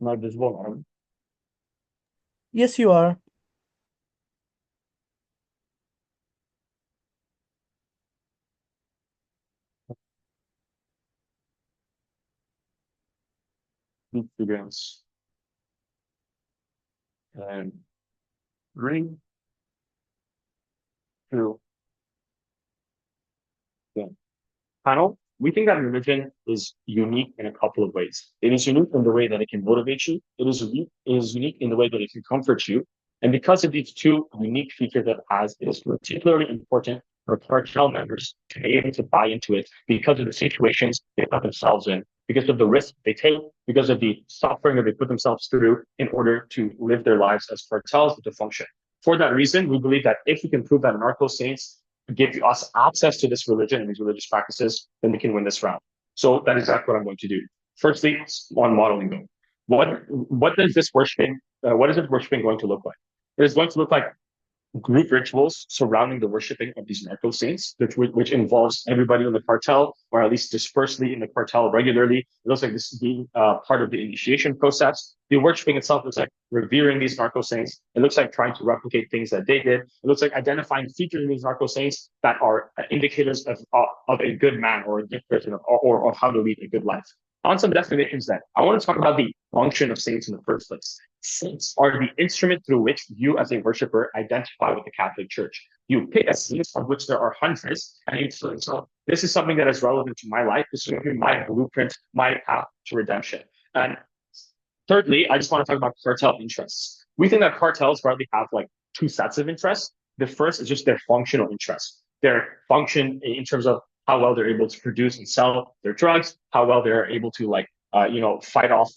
Not visible, are Yes, you are. we? Begins and ring to the panel. We think that religion is unique in a couple of ways. It is unique in the way that it can motivate you. It is unique in the way that it can comfort you. And because of these two unique features that it has, it is particularly important for cartel members to be able to buy into it because of the situations they put themselves in, because of the risk they take, because of the suffering that they put themselves through in order to live their lives as cartels to function. For that reason, we believe that if we can prove that narco-saints give us access to this religion and these religious practices, then we can win this round. So that is exactly what I'm going to do. Firstly, on modeling though. What does this worshiping what is this worshiping going to look like? It is going to look like group rituals surrounding the worshiping of these narco-saints, which involves everybody in the cartel, or at least dispersely in the cartel regularly. It looks like this is being part of the initiation process. The worshiping itself looks like revering these narco-saints. It looks like trying to replicate things that they did. It looks like identifying features in these narco-saints that are indicators of a good man or a good person, or of how to lead a good life. On some definitions then, I want to talk about the function of saints in the first place. Saints are the instrument through which you as a worshiper identify with the Catholic Church. You pick a saint, of which there are hundreds, and you say, so this is something that is relevant to my life. This is going to be my blueprint, my path to redemption. And thirdly, I just want to talk about cartel interests. We think that cartels probably have like two sets of interests. The first is just their functional interests. Their function in terms of how well they're able to produce and sell their drugs, how well they're able to fight off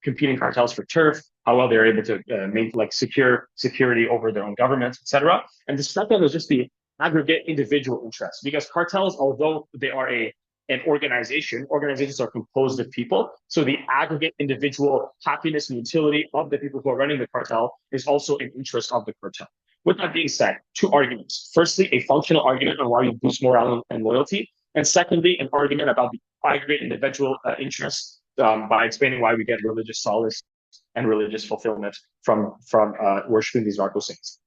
competing cartels for turf, how well they're able to secure security over their own governments, etc. And the second is just the aggregate individual interests, because cartels, although they are an organization, organizations are composed of people. So the aggregate individual happiness and utility of the people who are running the cartel is also an interest of the cartel. With that being said, two arguments. Firstly, a functional argument on why we boost morale and loyalty. And secondly, an argument about the aggregate individual interests by explaining why we get religious solace and religious fulfillment from worshiping these narco saints.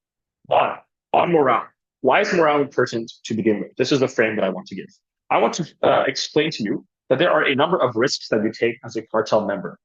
One, on morale. Why is morale important to begin with? This is the frame that I want to give. I want to explain to you that there are a number of risks that you take as a cartel member.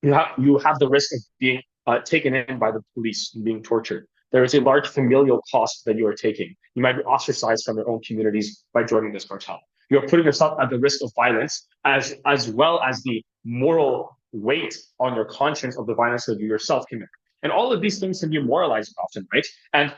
You have the risk of being taken in by the police and being tortured. There is a large familial cost that you are taking. You might be ostracized from your own communities by joining this cartel. You're putting yourself at the risk of violence, as well as the moral weight on your conscience of the violence that you yourself commit. And all of these things can be moralized often, right? And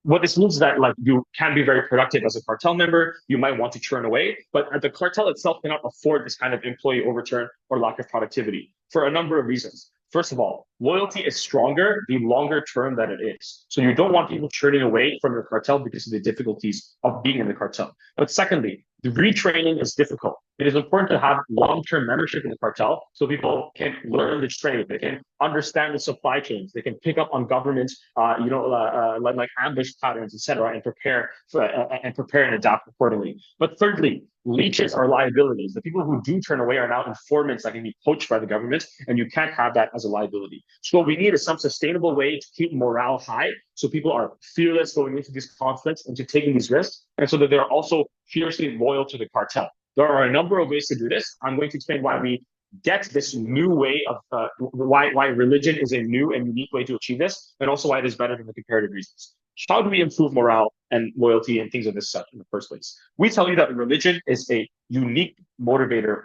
what this means is that like you can be very productive as a cartel member, you might want to churn away, but the cartel itself cannot afford this kind of employee overturn or lack of productivity for a number of reasons. First of all, loyalty is stronger the longer term that it is. So you don't want people churning away from your cartel because of the difficulties of being in the cartel. But secondly, the retraining is difficult. It is important to have long-term membership in the cartel so people can learn the trade, they can understand the supply chains, they can pick up on government, like ambush patterns, etc., and prepare and adapt accordingly. But thirdly, leeches are liabilities. The people who do turn away are now informants that can be poached by the government, and you can't have that as a liability. So what we need is some sustainable way to keep morale high, so people are fearless going into these conflicts and to taking these risks, and so that they're also fiercely loyal to the cartel. There are a number of ways to do this. I'm going to explain why we get this new way of why religion is a new and unique way to achieve this, and also why it is better than the comparative reasons. How do we improve morale and loyalty and things of this such in the first place? We tell you that religion is a unique motivator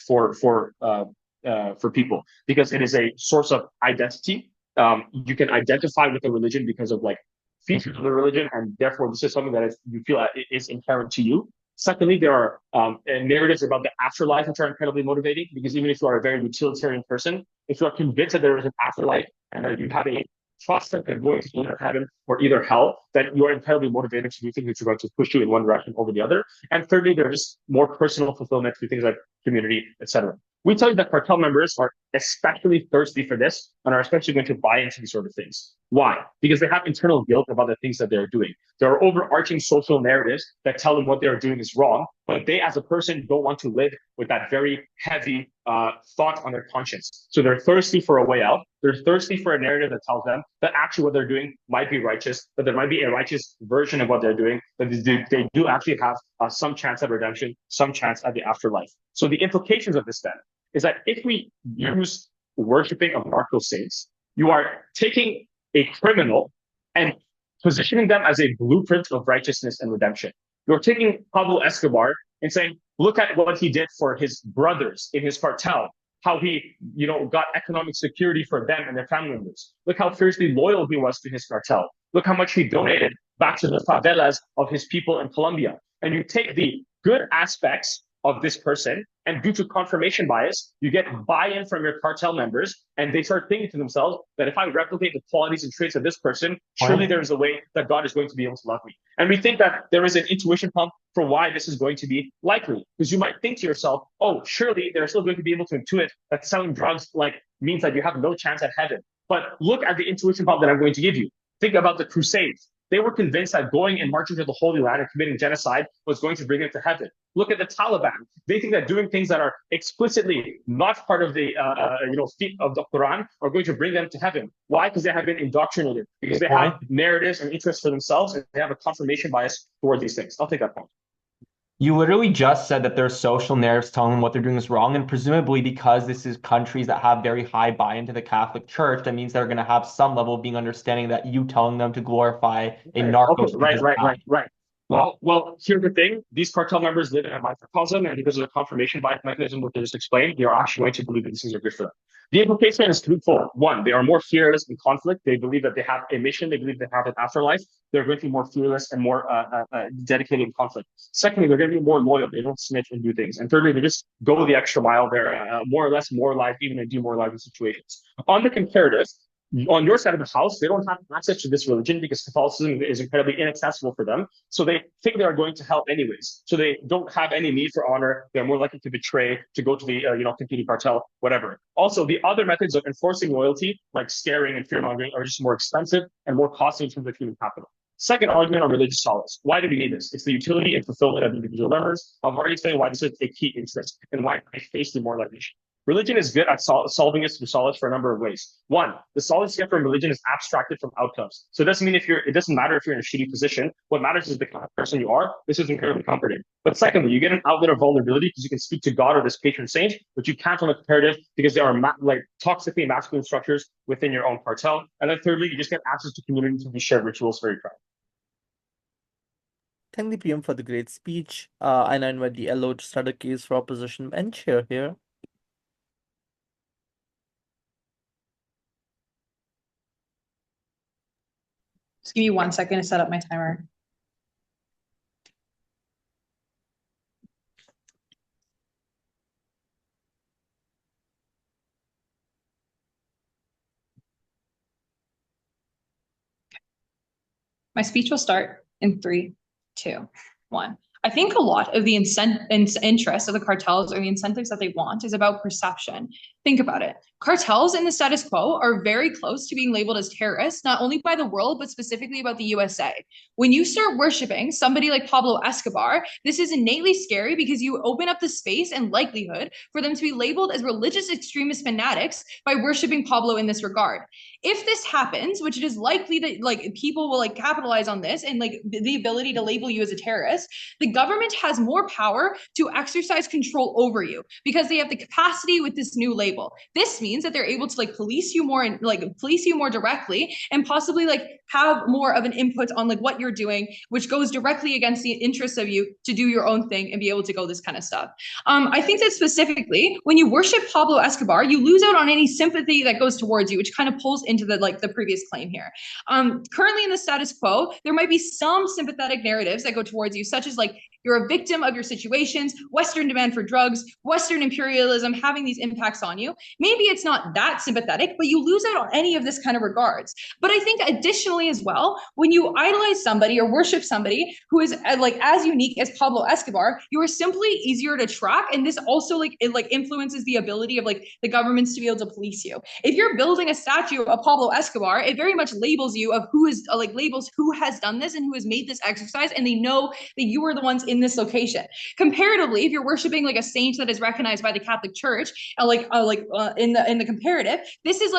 for people because it is a source of identity. You can identify with the religion because of like features of the religion, and therefore this is something that you feel is inherent to you. Secondly, there are narratives about the afterlife which are incredibly motivating, because even if you are a very utilitarian person, if you are convinced that there is an afterlife and that you have a trust that you're going to either heaven or either hell, then you are incredibly motivated to do things which are going to push you in one direction over the other. And thirdly, there's more personal fulfillment through things like community, etc. We tell you that cartel members are especially thirsty for this and are especially going to buy into these sort of things. Why? Because they have internal guilt about the things that they're doing. There are overarching social narratives that tell them what they're doing is wrong, but they, as a person, don't want to live with that very heavy thought on their conscience. So they're thirsty for a way out. They're thirsty for a narrative that tells them that actually what they're doing might be righteous, that there might be a righteous version of what they're doing, that they do actually have some chance at redemption, some chance at the afterlife. So the implications of this then is that if we use worshiping of narco-saints, you are taking a criminal and positioning them as a blueprint of righteousness and redemption. You're taking Pablo Escobar and saying, look at what he did for his brothers in his cartel, how he, got economic security for them and their family members. Look how fiercely loyal he was to his cartel. Look how much he donated back to the favelas of his people in Colombia. And you take the good aspects of this person, and due to confirmation bias, you get buy-in from your cartel members, and they start thinking to themselves that if I replicate the qualities and traits of this person, surely there is a way that God is going to be able to love me. And we think that there is an intuition pump for why this is going to be likely, because you might think to yourself, oh, surely they're still going to be able to intuit that selling drugs means that you have no chance at heaven. But look at the intuition pump that I'm going to give you. Think about the Crusades. They were convinced that going and marching to the Holy Land and committing genocide was going to bring them to heaven. Look at the Taliban. They think that doing things that are explicitly not part of the feet of the Quran are going to bring them to heaven. Why? Because they have been indoctrinated. Because they have narratives and interests for themselves, and they have a confirmation bias toward these things. I'll take that point. You literally just said that there's social narratives telling them what they're doing is wrong, and presumably because this is countries that have very high buy-in to the Catholic Church, that means they're going to have some level of being understanding that you telling them to glorify a narco. Right. Well, here's the thing. These cartel members live in a microcosm, and because of the confirmation bias mechanism, which I just explained, they are actually going to believe that these things are good for them. The implication is twofold. One, they are more fearless in conflict. They believe that they have a mission. They believe they have an afterlife. They're going to be more fearless and more dedicated in conflict. Secondly, they're going to be more loyal. They don't snitch and do things. And thirdly, they just go the extra mile. They're more or less moralized, even in demoralizing situations. On the comparative, on your side of the house, they don't have access to this religion because Catholicism is incredibly inaccessible for them. So they think they are going to hell anyways. So they don't have any need for honor. They're more likely to betray, to go to the competing cartel, whatever. Also, the other methods of enforcing loyalty, like scaring and fear-mongering, are just more expensive and more costly in terms of human capital. Second argument on religious solace. Why do we need this? It's the utility and fulfillment of individual members. I've already explained why this is a key interest and why I face demoralization. Religion is good at solving it through solace for a number of ways. One, the solace you get from religion is abstracted from outcomes. So it doesn't mean it doesn't matter if you're in a shitty position. What matters is the kind of person you are. This is incredibly comforting. But secondly, you get an outlet of vulnerability because you can speak to God or this patron saint, but you can't from a comparative because there are toxically masculine structures within your own cartel. And then thirdly, you just get access to community to be shared rituals very proud. Thank the PM for the great speech. I now invite the LO to start a case for opposition bench here. Just give me 1 second to set up my timer. My speech will start in 3, 2, 1. I think a lot of the interest of the cartels or the incentives that they want is about perception. Think about it. Cartels in the status quo are very close to being labeled as terrorists, not only by the world, but specifically about the USA. When you start worshiping somebody like Pablo Escobar, this is innately scary because you open up the space and likelihood for them to be labeled as religious extremist fanatics by worshiping Pablo in this regard. If this happens, which it is likely that people will capitalize on this and the ability to label you as a terrorist, the government has more power to exercise control over you because they have the capacity with this new label. This means that they're able to police you more and police you more directly and possibly have more of an input on what you're doing, which goes directly against the interests of you to do your own thing and be able to go this kind of stuff. I think that specifically when you worship Pablo Escobar, you lose out on any sympathy that goes towards you, which kind of pulls into the previous claim here. Currently in the status quo, there might be some sympathetic narratives that go towards you, such as you're a victim of your situations, Western demand for drugs, Western imperialism having these impacts on you. Maybe it's not that sympathetic, but you lose out on any of this kind of regards. But I think additionally as well, when you idolize somebody or worship somebody who is like as unique as Pablo Escobar, you are simply easier to track. And this also influences the ability of the governments to be able to police you. If you're building a statue of Pablo Escobar, it very much labels you of who is labels who has done this and who has made this exercise, and they know that you are the ones in this location. Comparatively, if you're worshiping a saint that is recognized by the Catholic Church, in the comparative, this is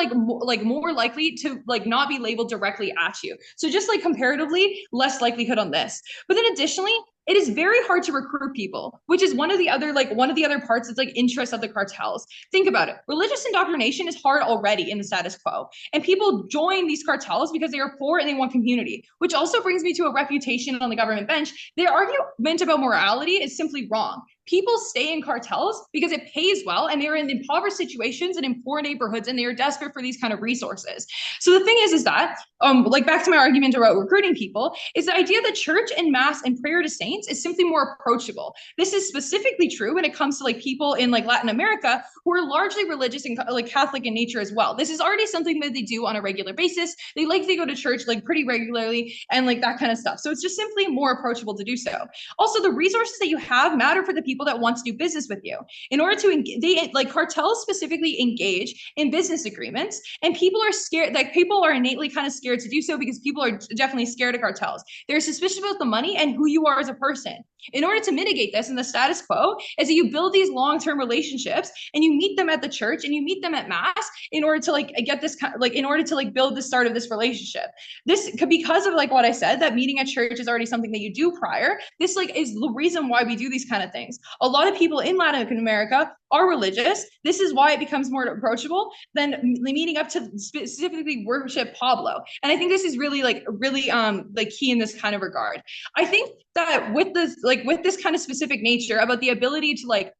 more likely to not be labeled directly at you. So just comparatively, less likelihood on this. But then additionally, it is very hard to recruit people, which is one of the other parts that's interest of the cartels. Think about it. Religious indoctrination is hard already in the status quo. And people join these cartels because they are poor and they want community, which also brings me to a refutation on the government bench. Their argument about morality is simply wrong. People stay in cartels because it pays well and they're in impoverished situations and in poor neighborhoods and they are desperate for these kind of resources. So the thing is that, back to my argument about recruiting people, is the idea that church and mass and prayer to saints is simply more approachable. This is specifically true when it comes to people in Latin America who are largely religious and Catholic in nature as well. This is already something that they do on a regular basis. They go to church pretty regularly and that kind of stuff. So it's just simply more approachable to do so. Also, the resources that you have matter for the people that want to do business with you. In order to cartels specifically engage in business agreements, and people are scared. People are innately kind of scared to do so because people are definitely scared of cartels. They're suspicious about the money and who you are as a person. In order to mitigate this in the status quo, is that you build these long-term relationships and you meet them at the church and you meet them at mass in order to get this in order to build the start of this relationship. This because of what I said, that meeting at church is already something that you do prior. This is the reason why we do these kind of things. A lot of people in Latin America are religious. This is why it becomes more approachable than meeting up to specifically worship Pablo. And I think this is really key in this kind of regard. I think that with this kind of specific nature about the ability to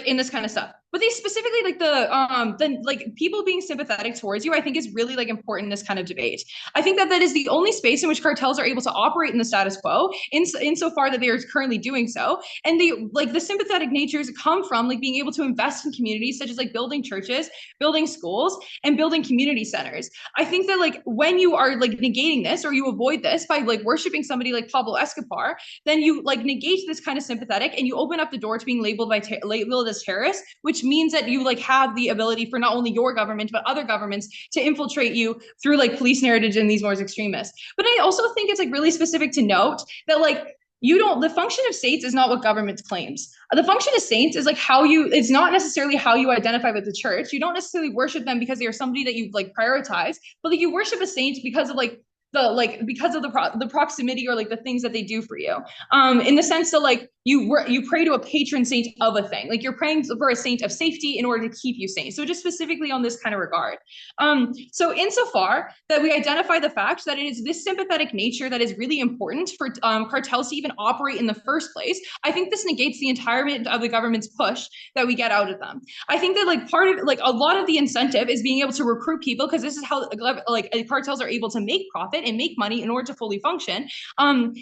in this kind of stuff, but these specifically the people being sympathetic towards you, I think is really important in this kind of debate. I think that is the only space in which cartels are able to operate in the status quo insofar that they are currently doing so. And the sympathetic natures come from being able to invest in communities such as building churches, building schools, and building community centers. I think that when you are negating this or you avoid this by worshiping somebody like Pablo Escobar, then you negate this kind of sympathetic and you open up the door to being labeled as terrorists, which means that you have the ability for not only your government but other governments to infiltrate you through police narratives and these more extremists. But I also think it's really specific to note that the function of saints is not what government claims. The function of saints is it's not necessarily how you identify with the church. You don't necessarily worship them because they are somebody that you prioritize, but you worship a saint because of the proximity or the things that they do for you, in the sense that you pray to a patron saint of a thing, you're praying for a saint of safety in order to keep you sane. So just specifically on this kind of regard, so insofar that we identify the fact that it is this sympathetic nature that is really important for cartels to even operate in the first place, I think this negates the entirety of the government's push that we get out of them. I think that part of a lot of the incentive is being able to recruit people, because this is how cartels are able to make profit and make money in order to fully function,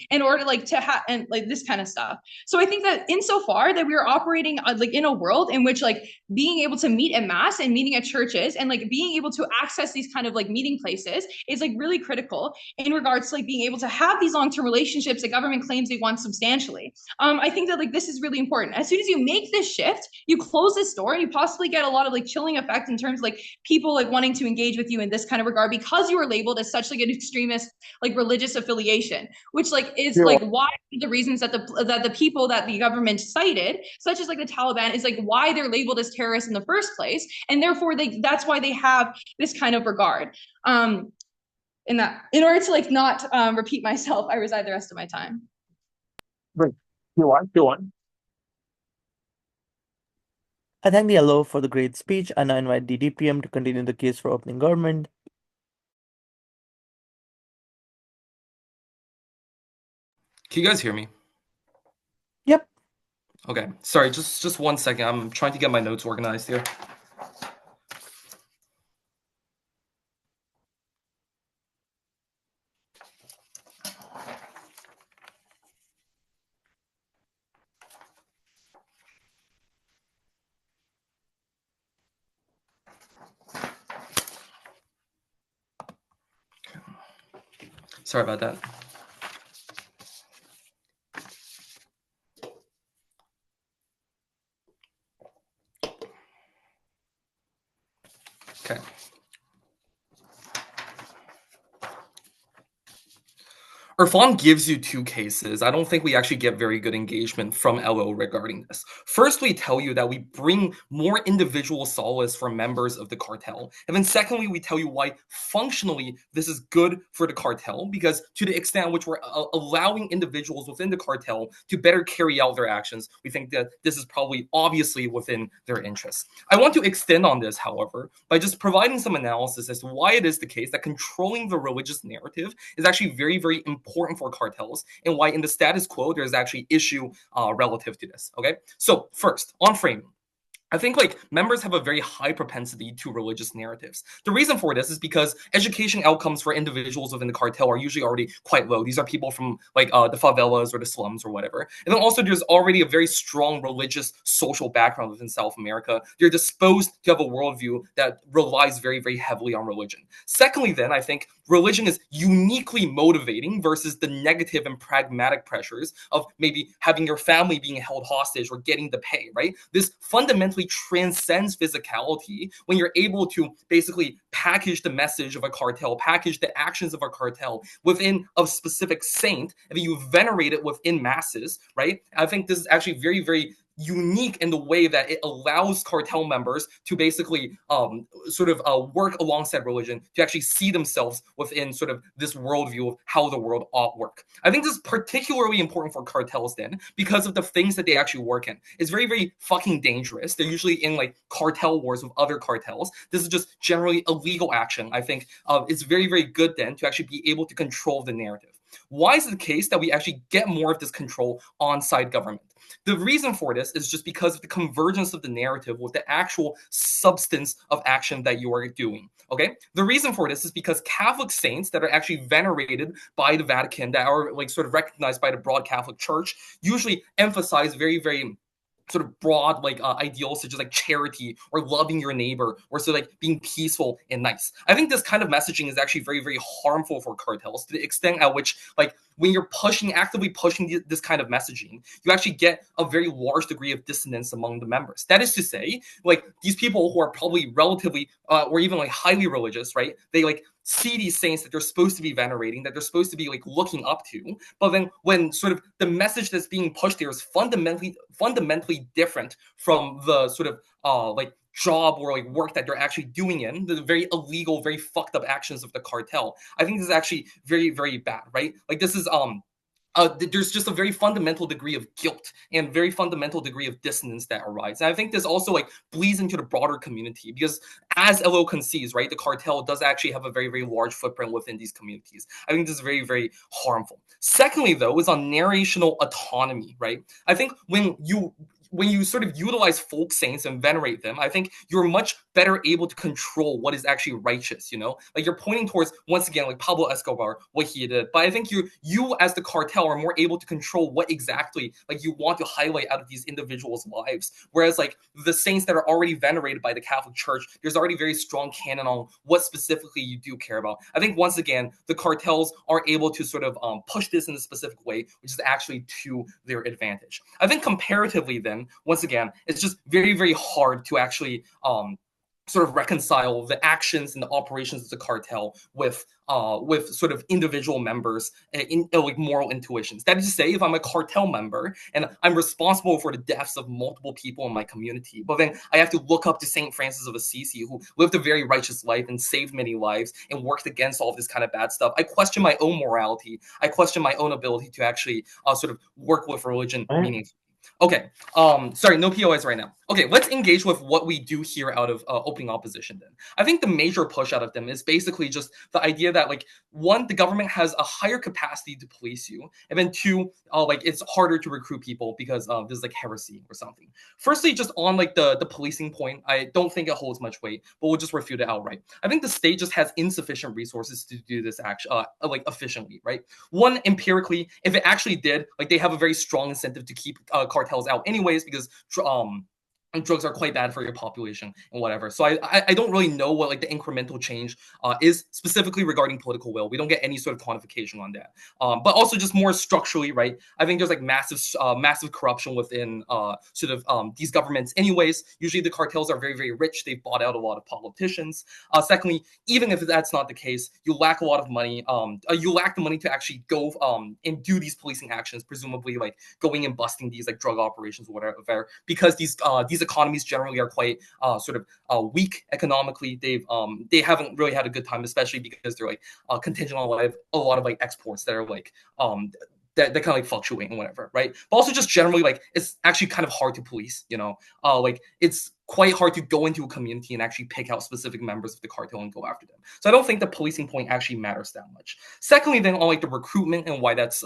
in order to have and this kind of stuff. So I think that insofar that we are operating in a world in which being able to meet en masse and meeting at churches and being able to access these kind of meeting places is really critical in regards to being able to have these long-term relationships that government claims they want substantially. I think that this is really important. As soon as you make this shift, you close this door and you possibly get a lot of chilling effect in terms of people wanting to engage with you in this kind of regard, because you are labeled as such an extremist religious affiliation, which is why the reasons that the people that the government cited, such as the Taliban, is why they're labeled as terrorists in the first place, and therefore that's why they have this kind of regard. In order to not repeat myself, I reside the rest of my time. Right. Go on. I thank the LO for the great speech, and I invite the DPM to continue the case for opening government. Can you guys hear me? Yep. Okay. Sorry, just 1 second. I'm trying to get my notes organized here. Sorry about that. Okay. Irfan gives you two cases. I don't think we actually get very good engagement from LO regarding this. First, we tell you that we bring more individual solace for members of the cartel. And then secondly, we tell you why functionally this is good for the cartel, because to the extent which we're allowing individuals within the cartel to better carry out their actions, we think that this is probably obviously within their interests. I want to extend on this, however, by just providing some analysis as to why it is the case that controlling the religious narrative is actually very, very important for cartels, and why in the status quo there's actually issue relative to this. Okay, so first on framing, I think like members have a very high propensity to religious narratives. The reason for this is because education outcomes for individuals within the cartel are usually already quite low. These are people from like the favelas or the slums or whatever. And then also there's already a very strong religious social background within South America. They're disposed to have a worldview that relies very, very heavily on religion. Secondly, then I think religion is uniquely motivating versus the negative and pragmatic pressures of maybe having your family being held hostage or getting the pay, right? This fundamentally transcends physicality when you're able to basically package the message of a cartel, package the actions of a cartel within a specific saint, and then you venerate it within masses, right? I think this is actually very, very unique in the way that it allows cartel members to basically work alongside religion to actually see themselves within sort of this worldview of how the world ought work. I think this is particularly important for cartels then because of the things that they actually work in. It's very, very fucking dangerous. They're usually in like cartel wars with other cartels. This is just generally illegal action. I think it's very, very good then to actually be able to control the narrative. Why is it the case that we actually get more of this control on side government? The reason for this is just because of the convergence of the narrative with the actual substance of action that you are doing. Okay, the reason for this is because Catholic saints that are actually venerated by the Vatican, that are like sort of recognized by the broad Catholic Church, usually emphasize very, very sort of broad like ideals such as like charity or loving your neighbor or so like being peaceful and nice. I think this kind of messaging is actually very, very harmful for cartels to the extent at which like when you're actively pushing this kind of messaging, you actually get a very large degree of dissonance among the members. That is to say, like these people who are probably relatively or even like highly religious, right? They like see these saints that they're supposed to be venerating, that they're supposed to be like looking up to, but then when sort of the message that's being pushed there is fundamentally different from the sort of like job or like work that they're actually doing in, the very illegal, very fucked up actions of the cartel. I think this is actually very, very bad, right? Like this is there's just a very fundamental degree of guilt and very fundamental degree of dissonance that arises. And I think this also like bleeds into the broader community because as LO concedes, right, the cartel does actually have a very, very large footprint within these communities. I think this is very, very harmful. Secondly, though, is on narrational autonomy, right? I think when you sort of utilize folk saints and venerate them, I think you're much better able to control what is actually righteous, you know? Like you're pointing towards, once again, like Pablo Escobar, what he did. But I think you as the cartel are more able to control what exactly like you want to highlight out of these individuals' lives. Whereas like the saints that are already venerated by the Catholic Church, there's already very strong canon on what specifically you do care about. I think once again, the cartels are able to sort of push this in a specific way, which is actually to their advantage. I think comparatively then, once again, it's just very, very hard to actually sort of reconcile the actions and the operations of the cartel with sort of individual members in like moral intuitions. That is to say, if I'm a cartel member and I'm responsible for the deaths of multiple people in my community, but then I have to look up to Saint Francis of Assisi, who lived a very righteous life and saved many lives and worked against all of this kind of bad stuff. I question my own morality. I question my own ability to actually sort of work with religion meaningfully. Okay, sorry, no POIs right now. Okay, let's engage with what we do here out of opening opposition then. I think the major push out of them is basically just the idea that, like, one, the government has a higher capacity to police you, and then two, like, it's harder to recruit people because there's, like, heresy or something. Firstly, just on, like, the policing point, I don't think it holds much weight, but we'll just refute it outright. I think the state just has insufficient resources to do this like, efficiently, right? One, empirically, if it actually did, like, they have a very strong incentive to keep cartels out anyways, because drugs are quite bad for your population and whatever. So I don't really know what like the incremental change is specifically regarding political will. We don't get any sort of quantification on that. But also just more structurally, right? I think there's like massive corruption within these governments anyways. Usually the cartels are very, very rich. They've bought out a lot of politicians. Secondly, even if that's not the case, you lack a lot of money. You lack the money to actually go and do these policing actions, presumably like going and busting these like drug operations or whatever, because these economies generally are quite weak economically. They haven't really had a good time, especially because they're like contingent on a lot of like exports that are like that kind of like fluctuate and whatever, right? But also just generally like it's actually kind of hard to police, like it's quite hard to go into a community and actually pick out specific members of the cartel and go after them. So I don't think the policing point actually matters that much. Secondly, then on like the recruitment and why that's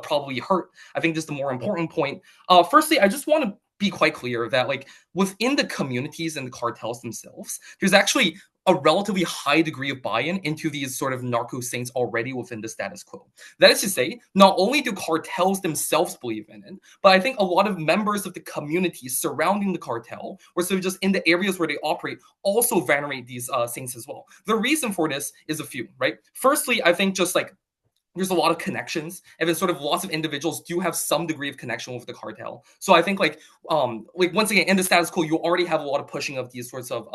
probably hurt, I think this is the more important point. Firstly, I just want to be quite clear that like within the communities and the cartels themselves, there's actually a relatively high degree of buy-in into these sort of narco-saints already within the status quo. That is to say, not only do cartels themselves believe in it, but I think a lot of members of the communities surrounding the cartel, or sort of just in the areas where they operate, also venerate these saints as well. The reason for this is a few, right? Firstly, I think just like there's a lot of connections, and then sort of lots of individuals do have some degree of connection with the cartel. So I think like once again in the status quo, you already have a lot of pushing of these sorts of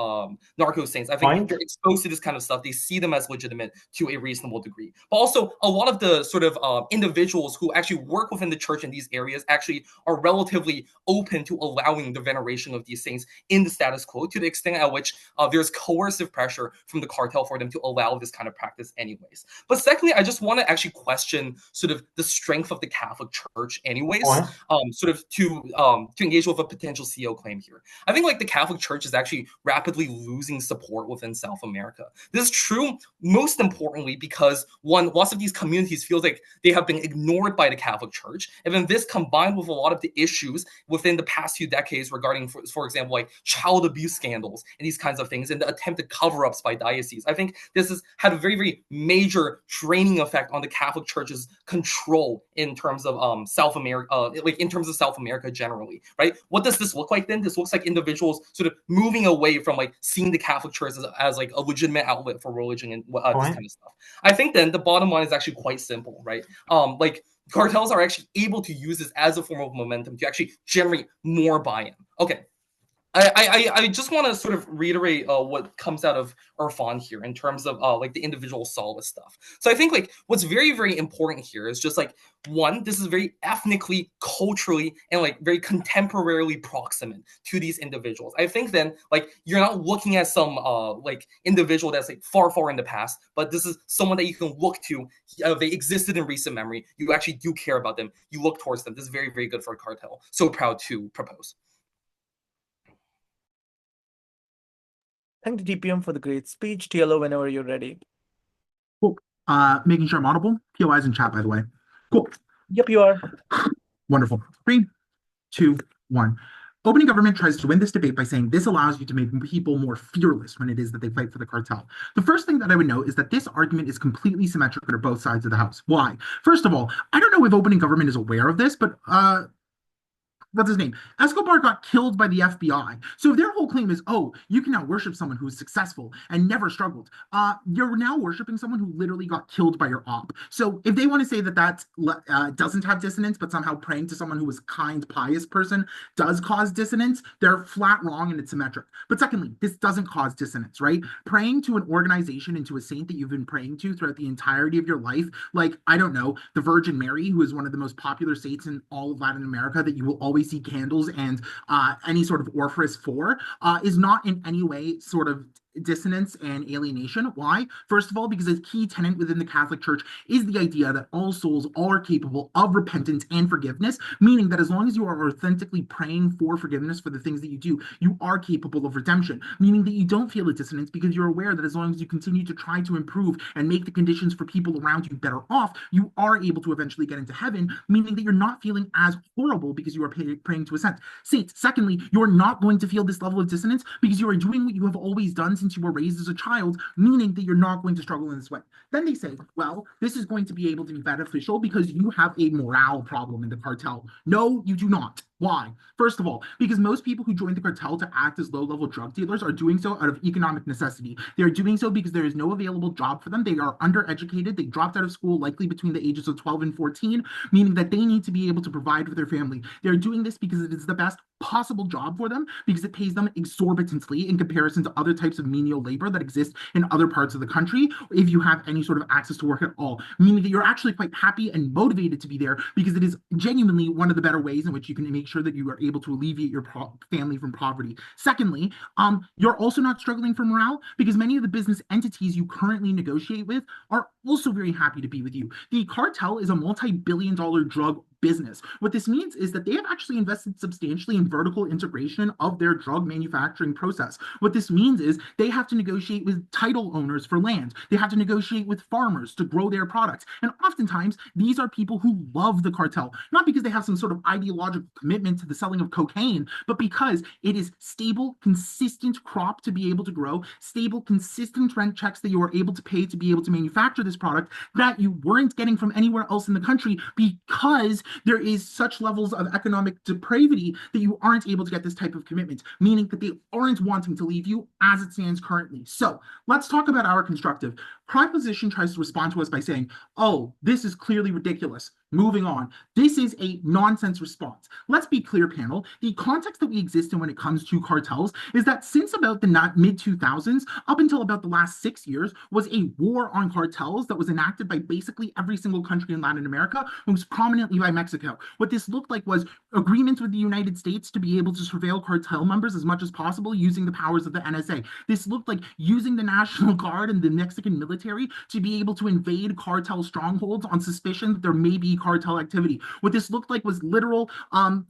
narco saints. I think they're exposed to this kind of stuff. They see them as legitimate to a reasonable degree. But also a lot of the sort of individuals who actually work within the church in these areas actually are relatively open to allowing the veneration of these saints in the status quo, to the extent at which there's coercive pressure from the cartel for them to allow this kind of practice anyways. But secondly, I just want to actually question sort of the strength of the Catholic Church anyways, to engage with a potential CO claim here. I think like the Catholic Church is actually rapidly losing support within South America. This is true most importantly because one, lots of these communities feels like they have been ignored by the Catholic Church, and then this combined with a lot of the issues within the past few decades regarding, for example, like child abuse scandals and these kinds of things, and the attempted cover-ups by dioceses. I think this has had a very, very major draining effect on the Catholic Church's control in terms of South America, like in terms of South America generally, right? What does this look like then? This looks like individuals sort of moving away from like seeing the Catholic Church as like a legitimate outlet for religion and this kind of stuff. I think then the bottom line is actually quite simple, right? Like cartels are actually able to use this as a form of momentum to actually generate more buy-in. Okay. I just want to sort of reiterate what comes out of Irfan here in terms of like the individual solace stuff. So I think like what's very, very important here is just like, one, this is very ethnically, culturally, and like very contemporarily proximate to these individuals. I think then like you're not looking at some like individual that's like far, far in the past, but this is someone that you can look to. They existed in recent memory. You actually do care about them. You look towards them. This is very, very good for a cartel. So proud to propose. Thank the DPM for the great speech. TLO, whenever you're ready. Cool. Making sure I'm audible. POI's in chat, by the way. Cool. Yep, you are. Wonderful. 3, 2, 1. Opening government tries to win this debate by saying this allows you to make people more fearless when it is that they fight for the cartel. The first thing that I would note is that this argument is completely symmetrical to both sides of the house. Why? First of all, I don't know if opening government is aware of this, but what's his name? Escobar got killed by the FBI. So if their whole claim is, oh, you can now worship someone who's successful and never struggled, you're now worshiping someone who literally got killed by your op. So if they want to say that that doesn't have dissonance, but somehow praying to someone who was kind, pious person does cause dissonance, they're flat wrong and it's symmetric. But secondly, this doesn't cause dissonance, right? Praying to an organization and to a saint that you've been praying to throughout the entirety of your life, like, I don't know, the Virgin Mary, who is one of the most popular saints in all of Latin America that you will always see candles and any sort of orifice for, is not in any way sort of dissonance and alienation. Why? First of all, because a key tenet within the Catholic Church is the idea that all souls are capable of repentance and forgiveness, meaning that as long as you are authentically praying for forgiveness for the things that you do, you are capable of redemption, meaning that you don't feel a dissonance because you're aware that as long as you continue to try to improve and make the conditions for people around you better off, you are able to eventually get into heaven, meaning that you're not feeling as horrible because you are praying to a saint. Secondly, you're not going to feel this level of dissonance because you are doing what you have always done since you were raised as a child, meaning that you're not going to struggle in this way. Then they say, well, this is going to be able to be beneficial because you have a morale problem in the cartel. No, you do not. Why? First of all, because most people who join the cartel to act as low-level drug dealers are doing so out of economic necessity. They're doing so because there is no available job for them. They are undereducated. They dropped out of school likely between the ages of 12 and 14, meaning that they need to be able to provide for their family. They're doing this because it is the best possible job for them, because it pays them exorbitantly in comparison to other types of menial labor that exist in other parts of the country, if you have any sort of access to work at all, meaning that you're actually quite happy and motivated to be there because it is genuinely one of the better ways in which you can make sure that you are able to alleviate your family from poverty. Secondly, you're also not struggling for morale because many of the business entities you currently negotiate with are also very happy to be with you. The cartel is a multi-billion-dollar drug business. What this means is that they have actually invested substantially in vertical integration of their drug manufacturing process. What this means is they have to negotiate with title owners for land. They have to negotiate with farmers to grow their products. And oftentimes, these are people who love the cartel, not because they have some sort of ideological commitment to the selling of cocaine, but because it is stable, consistent crop to be able to grow, stable, consistent rent checks that you are able to pay to be able to manufacture this product that you weren't getting from anywhere else in the country because there is such levels of economic depravity that you aren't able to get this type of commitment, meaning that they aren't wanting to leave you as it stands currently. So let's talk about our constructive. Proposition tries to respond to us by saying, oh, this is clearly ridiculous. Moving on. This is a nonsense response. Let's be clear, panel. The context that we exist in when it comes to cartels is that since about the mid-2000s, up until about the last 6 years, was a war on cartels that was enacted by basically every single country in Latin America, most prominently by Mexico. What this looked like was agreements with the United States to be able to surveil cartel members as much as possible using the powers of the NSA. This looked like using the National Guard and the Mexican military to be able to invade cartel strongholds on suspicion that there may be cartel activity. What this looked like was literal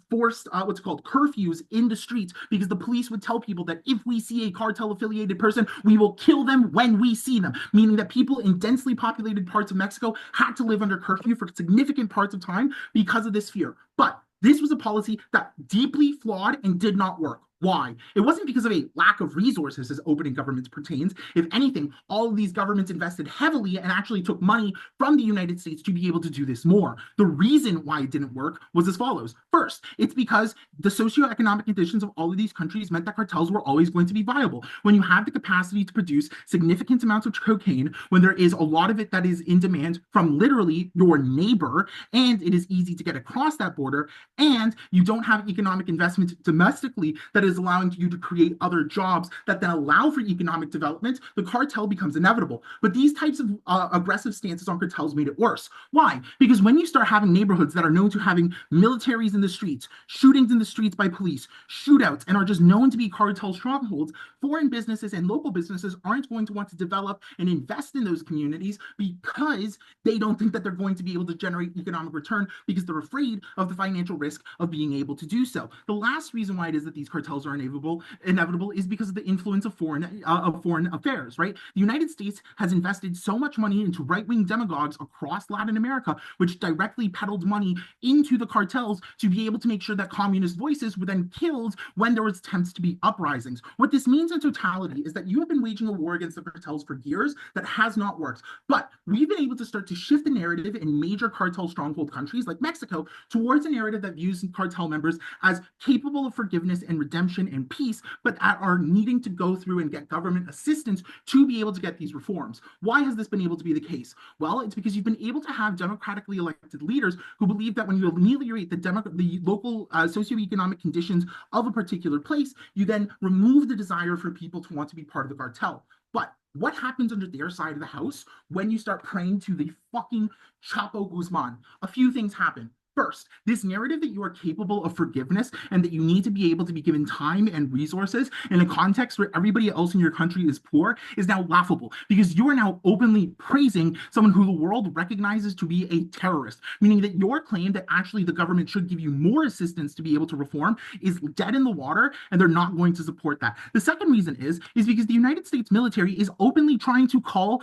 forced what's called curfews in the streets, because the police would tell people that if we see a cartel affiliated person, we will kill them when we see them, meaning that people in densely populated parts of Mexico had to live under curfew for significant parts of time because of this fear. But this was a policy that deeply flawed and did not work. Why? It wasn't because of a lack of resources as opening governments pertains. If anything, all of these governments invested heavily and actually took money from the United States to be able to do this more. The reason why it didn't work was as follows. First, it's because the socioeconomic conditions of all of these countries meant that cartels were always going to be viable. When you have the capacity to produce significant amounts of cocaine, when there is a lot of it that is in demand from literally your neighbor, and it is easy to get across that border, and you don't have economic investment domestically that is allowing you to create other jobs that then allow for economic development, the cartel becomes inevitable. But these types of aggressive stances on cartels made it worse. Why? Because when you start having neighborhoods that are known to having militaries in the streets, shootings in the streets by police, shootouts, and are just known to be cartel strongholds, foreign businesses and local businesses aren't going to want to develop and invest in those communities because they don't think that they're going to be able to generate economic return because they're afraid of the financial risk of being able to do so. The last reason why it is that these cartels are inevitable is because of the influence of foreign affairs, right? The United States has invested so much money into right-wing demagogues across Latin America, which directly peddled money into the cartels to be able to make sure that communist voices were then killed when there was attempts to be uprisings. What this means in totality is that you have been waging a war against the cartels for years that has not worked. But we've been able to start to shift the narrative in major cartel stronghold countries like Mexico towards a narrative that views cartel members as capable of forgiveness and redemption and peace, but that are needing to go through and get government assistance to be able to get these reforms. Why has this been able to be the case? Well, it's because you've been able to have democratically elected leaders who believe that when you ameliorate the local socioeconomic conditions of a particular place, you then remove the desire for people to want to be part of the cartel. But what happens under their side of the house when you start praying to the fucking Chapo Guzman? A few things happen. First, this narrative that you are capable of forgiveness and that you need to be able to be given time and resources in a context where everybody else in your country is poor is now laughable, because you are now openly praising someone who the world recognizes to be a terrorist, meaning that your claim that actually the government should give you more assistance to be able to reform is dead in the water, and they're not going to support that. The second reason is because the United States military is openly trying to call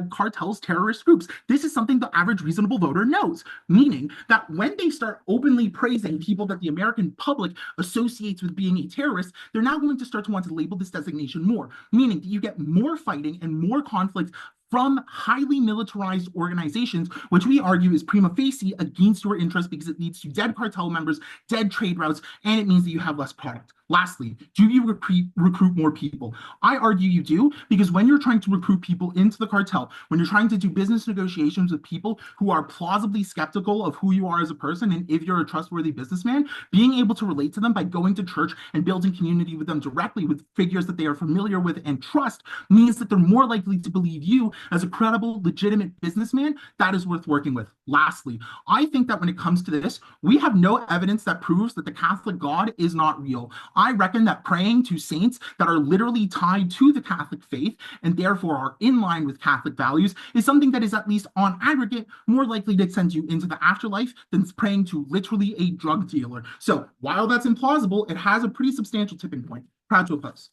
cartels terrorist groups. This is something the average reasonable voter knows, meaning that when they start openly praising people that the American public associates with being a terrorist, they're now going to start to want to label this designation more, meaning that you get more fighting and more conflict from highly militarized organizations, which we argue is prima facie against your interest because it leads to dead cartel members, dead trade routes, and it means that you have less product. Lastly, do you recruit more people? I argue you do, because when you're trying to recruit people into the cartel, when you're trying to do business negotiations with people who are plausibly skeptical of who you are as a person and if you're a trustworthy businessman, being able to relate to them by going to church and building community with them directly with figures that they are familiar with and trust means that they're more likely to believe you as a credible, legitimate businessman that is worth working with. Lastly, I think that when it comes to this, we have no evidence that proves that the Catholic God is not real. I reckon that praying to saints that are literally tied to the Catholic faith and therefore are in line with Catholic values is something that is at least on aggregate more likely to send you into the afterlife than praying to literally a drug dealer. So while that's implausible, it has a pretty substantial tipping point. Proud to oppose.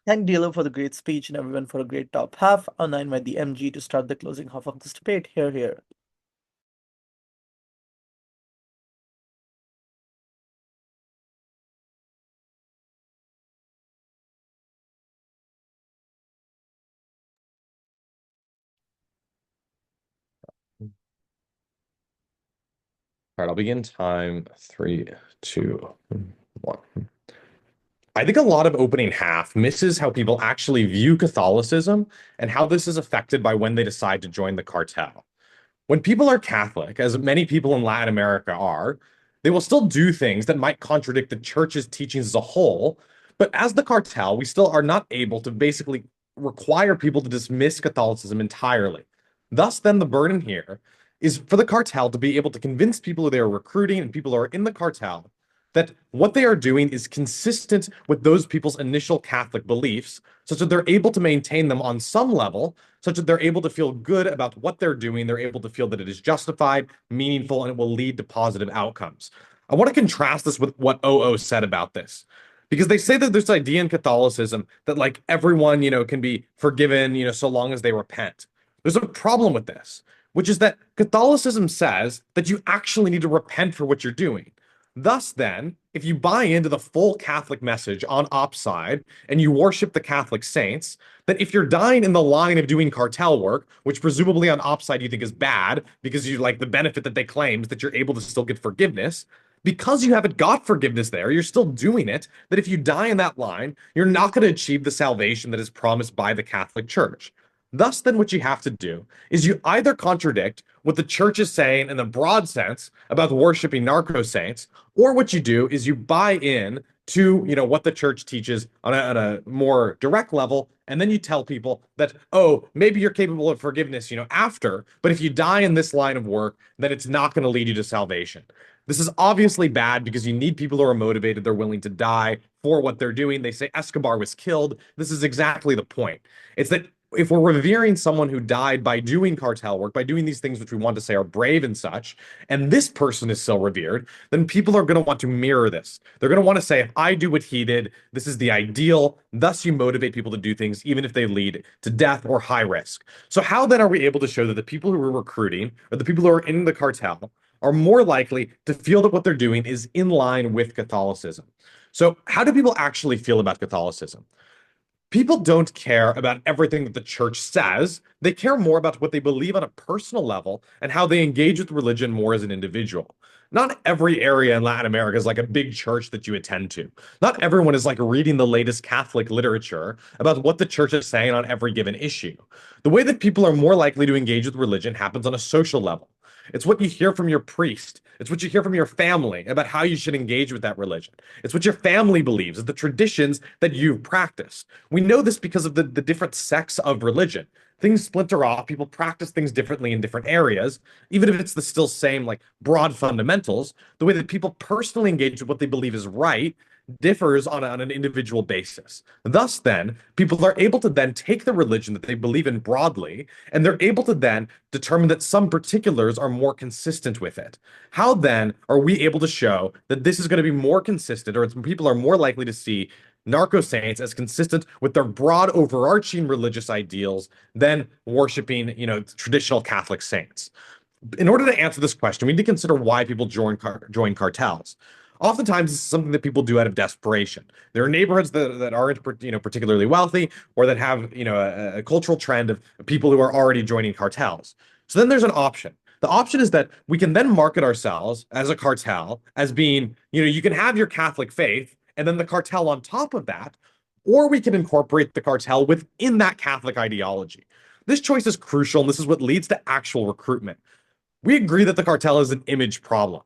Thank Dealer for the great speech and everyone for a great top half. I'll now invite the MG to start the closing half of this debate. Here. All right, I'll begin time. 3, 2, 1. I think a lot of opening half misses how people actually view Catholicism and how this is affected by when they decide to join the cartel. When people are Catholic, as many people in Latin America are, they will still do things that might contradict the church's teachings as a whole. But as the cartel, we still are not able to basically require people to dismiss Catholicism entirely. Thus, then, the burden here is for the cartel to be able to convince people who they are recruiting and people who are in the cartel that what they are doing is consistent with those people's initial Catholic beliefs, such that they're able to maintain them on some level, such that they're able to feel good about what they're doing. They're able to feel that it is justified, meaningful, and it will lead to positive outcomes. I want to contrast this with what OO said about this, because they say that there's this idea in Catholicism that like everyone, can be forgiven, so long as they repent. There's a problem with this, which is that Catholicism says that you actually need to repent for what you're doing. Thus, then, if you buy into the full Catholic message on ops side and you worship the Catholic saints, then if you're dying in the line of doing cartel work, which presumably on ops side you think is bad because you like the benefit that they claim is that you're able to still get forgiveness, because you haven't got forgiveness there, you're still doing it, that if you die in that line, you're not going to achieve the salvation that is promised by the Catholic Church. Thus, then, what you have to do is you either contradict what the church is saying in the broad sense about worshiping narco-saints, or what you do is you buy in to what the church teaches on a more direct level, and then you tell people that, oh, maybe you're capable of forgiveness after, but if you die in this line of work, then it's not going to lead you to salvation. This is obviously bad because you need people who are motivated, they're willing to die for what they're doing. They say Escobar was killed. This is exactly the point. It's that if we're revering someone who died by doing cartel work, by doing these things which we want to say are brave and such, and this person is still revered, then people are going to want to mirror this. They're going to want to say, if I do what he did, this is the ideal. Thus, you motivate people to do things, even if they lead to death or high risk. So how then are we able to show that the people who are recruiting, or the people who are in the cartel, are more likely to feel that what they're doing is in line with Catholicism? So how do people actually feel about Catholicism? People don't care about everything that the church says. They care more about what they believe on a personal level and how they engage with religion more as an individual. Not every area in Latin America is like a big church that you attend to. Not everyone is like reading the latest Catholic literature about what the church is saying on every given issue. The way that people are more likely to engage with religion happens on a social level. It's what you hear from your priest. It's what you hear from your family about how you should engage with that religion. It's what your family believes, it's the traditions that you've practiced. We know this because of the different sects of religion. Things splinter off, people practice things differently in different areas, even if it's the still same like broad fundamentals. The way that people personally engage with what they believe is right differs on an individual basis. Thus, then, people are able to then take the religion that they believe in broadly, and they're able to then determine that some particulars are more consistent with it. How then are we able to show that this is going to be more consistent, or people are more likely to see narco-saints as consistent with their broad overarching religious ideals than worshiping, traditional Catholic saints? In order to answer this question, we need to consider why people join cartels. Oftentimes, this is something that people do out of desperation. There are neighborhoods that aren't, particularly wealthy, or that have, a cultural trend of people who are already joining cartels. So then there's an option. The option is that we can then market ourselves as a cartel as being, you can have your Catholic faith and then the cartel on top of that, or we can incorporate the cartel within that Catholic ideology. This choice is crucial, and this is what leads to actual recruitment. We agree that the cartel is an image problem.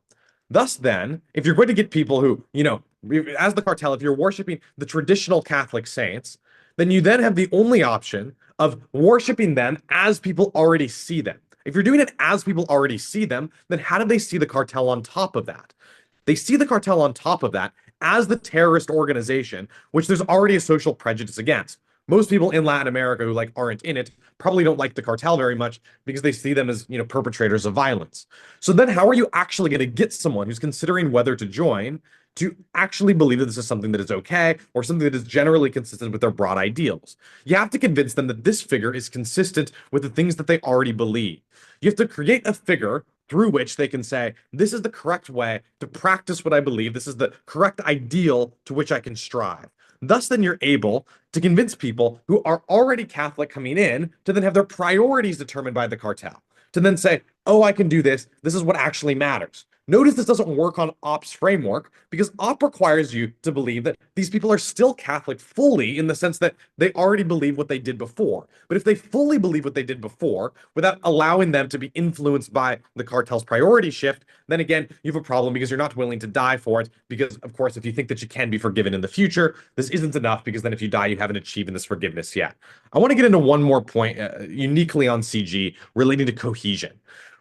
Thus, then, if you're going to get people who, as the cartel, if you're worshiping the traditional Catholic saints, then you then have the only option of worshiping them as people already see them. If you're doing it as people already see them, then how do they see the cartel on top of that? They see the cartel on top of that as the terrorist organization, which there's already a social prejudice against. Most people in Latin America who aren't in it probably don't like the cartel very much because they see them as, perpetrators of violence. So then how are you actually going to get someone who's considering whether to join to actually believe that this is something that is okay or something that is generally consistent with their broad ideals? You have to convince them that this figure is consistent with the things that they already believe. You have to create a figure through which they can say, this is the correct way to practice what I believe. This is the correct ideal to which I can strive. Thus, then you're able to convince people who are already Catholic coming in to then have their priorities determined by the cartel, to then say, oh, I can do this. This is what actually matters. Notice this doesn't work on OP's framework because OP requires you to believe that these people are still Catholic fully in the sense that they already believe what they did before. But if they fully believe what they did before without allowing them to be influenced by the cartel's priority shift, then again, you have a problem because you're not willing to die for it. Because, of course, if you think that you can be forgiven in the future, this isn't enough because then if you die, you haven't achieved this forgiveness yet. I want to get into one more point uniquely on CG relating to cohesion,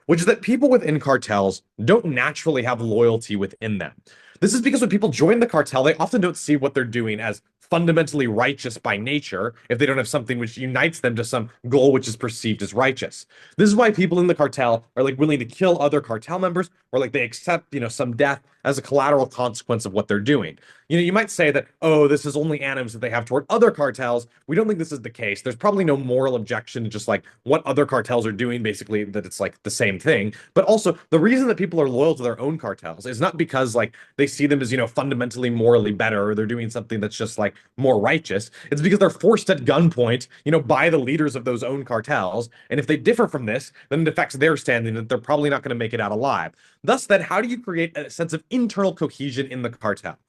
which is that people within cartels don't naturally have loyalty within them. This is because when people join the cartel, they often don't see what they're doing as fundamentally righteous by nature if they don't have something which unites them to some goal which is perceived as righteous. This is why people in the cartel are willing to kill other cartel members or they accept, some death as a collateral consequence of what they're doing. You might say that, oh, this is only animus that they have toward other cartels. We don't think this is the case. There's probably no moral objection to just what other cartels are doing, basically, that it's the same thing. But also, the reason that people are loyal to their own cartels is not because they see them as, fundamentally morally better or they're doing something that's just more righteous. It's because they're forced at gunpoint, by the leaders of those own cartels. And if they differ from this, then it affects their standing that they're probably not going to make it out alive. Thus, then, how do you create a sense of internal cohesion in the cartel?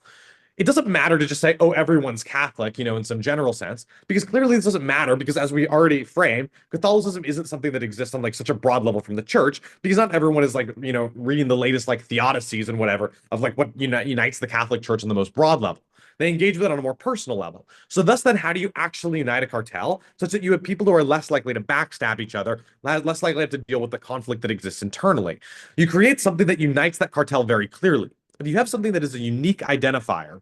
It doesn't matter to just say, oh, everyone's Catholic, in some general sense, because clearly this doesn't matter because as we already framed, Catholicism isn't something that exists on such a broad level from the church because not everyone is reading the latest theodicies and whatever of what unites the Catholic Church on the most broad level. They engage with it on a more personal level. So thus then, how do you actually unite a cartel such that you have people who are less likely to backstab each other, less likely to have to deal with the conflict that exists internally? You create something that unites that cartel very clearly. If you have something that is a unique identifier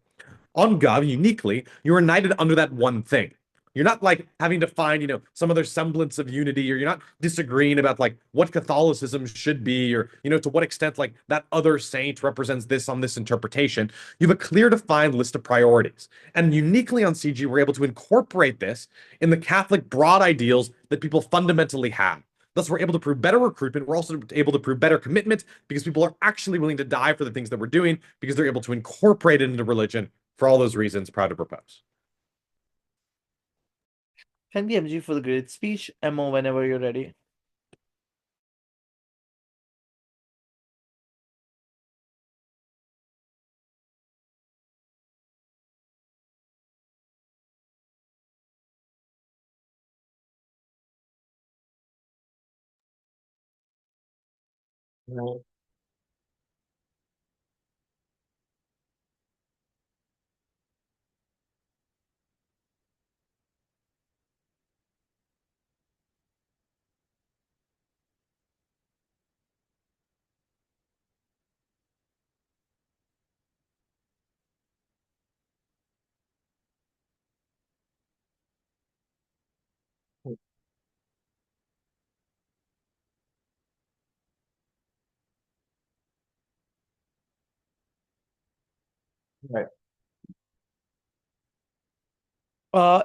on Gov, uniquely, you're united under that one thing. You're not having to find, some other semblance of unity, or you're not disagreeing about what Catholicism should be, or, to what extent that other saint represents this on this interpretation. You have a clear defined list of priorities. And uniquely on CG, we're able to incorporate this in the Catholic broad ideals that people fundamentally have. Thus, we're able to prove better recruitment. We're also able to prove better commitment because people are actually willing to die for the things that we're doing because they're able to incorporate it into religion. For all those reasons, proud to propose. Thank you, MG, for the great speech. Emma, whenever you're ready. Right.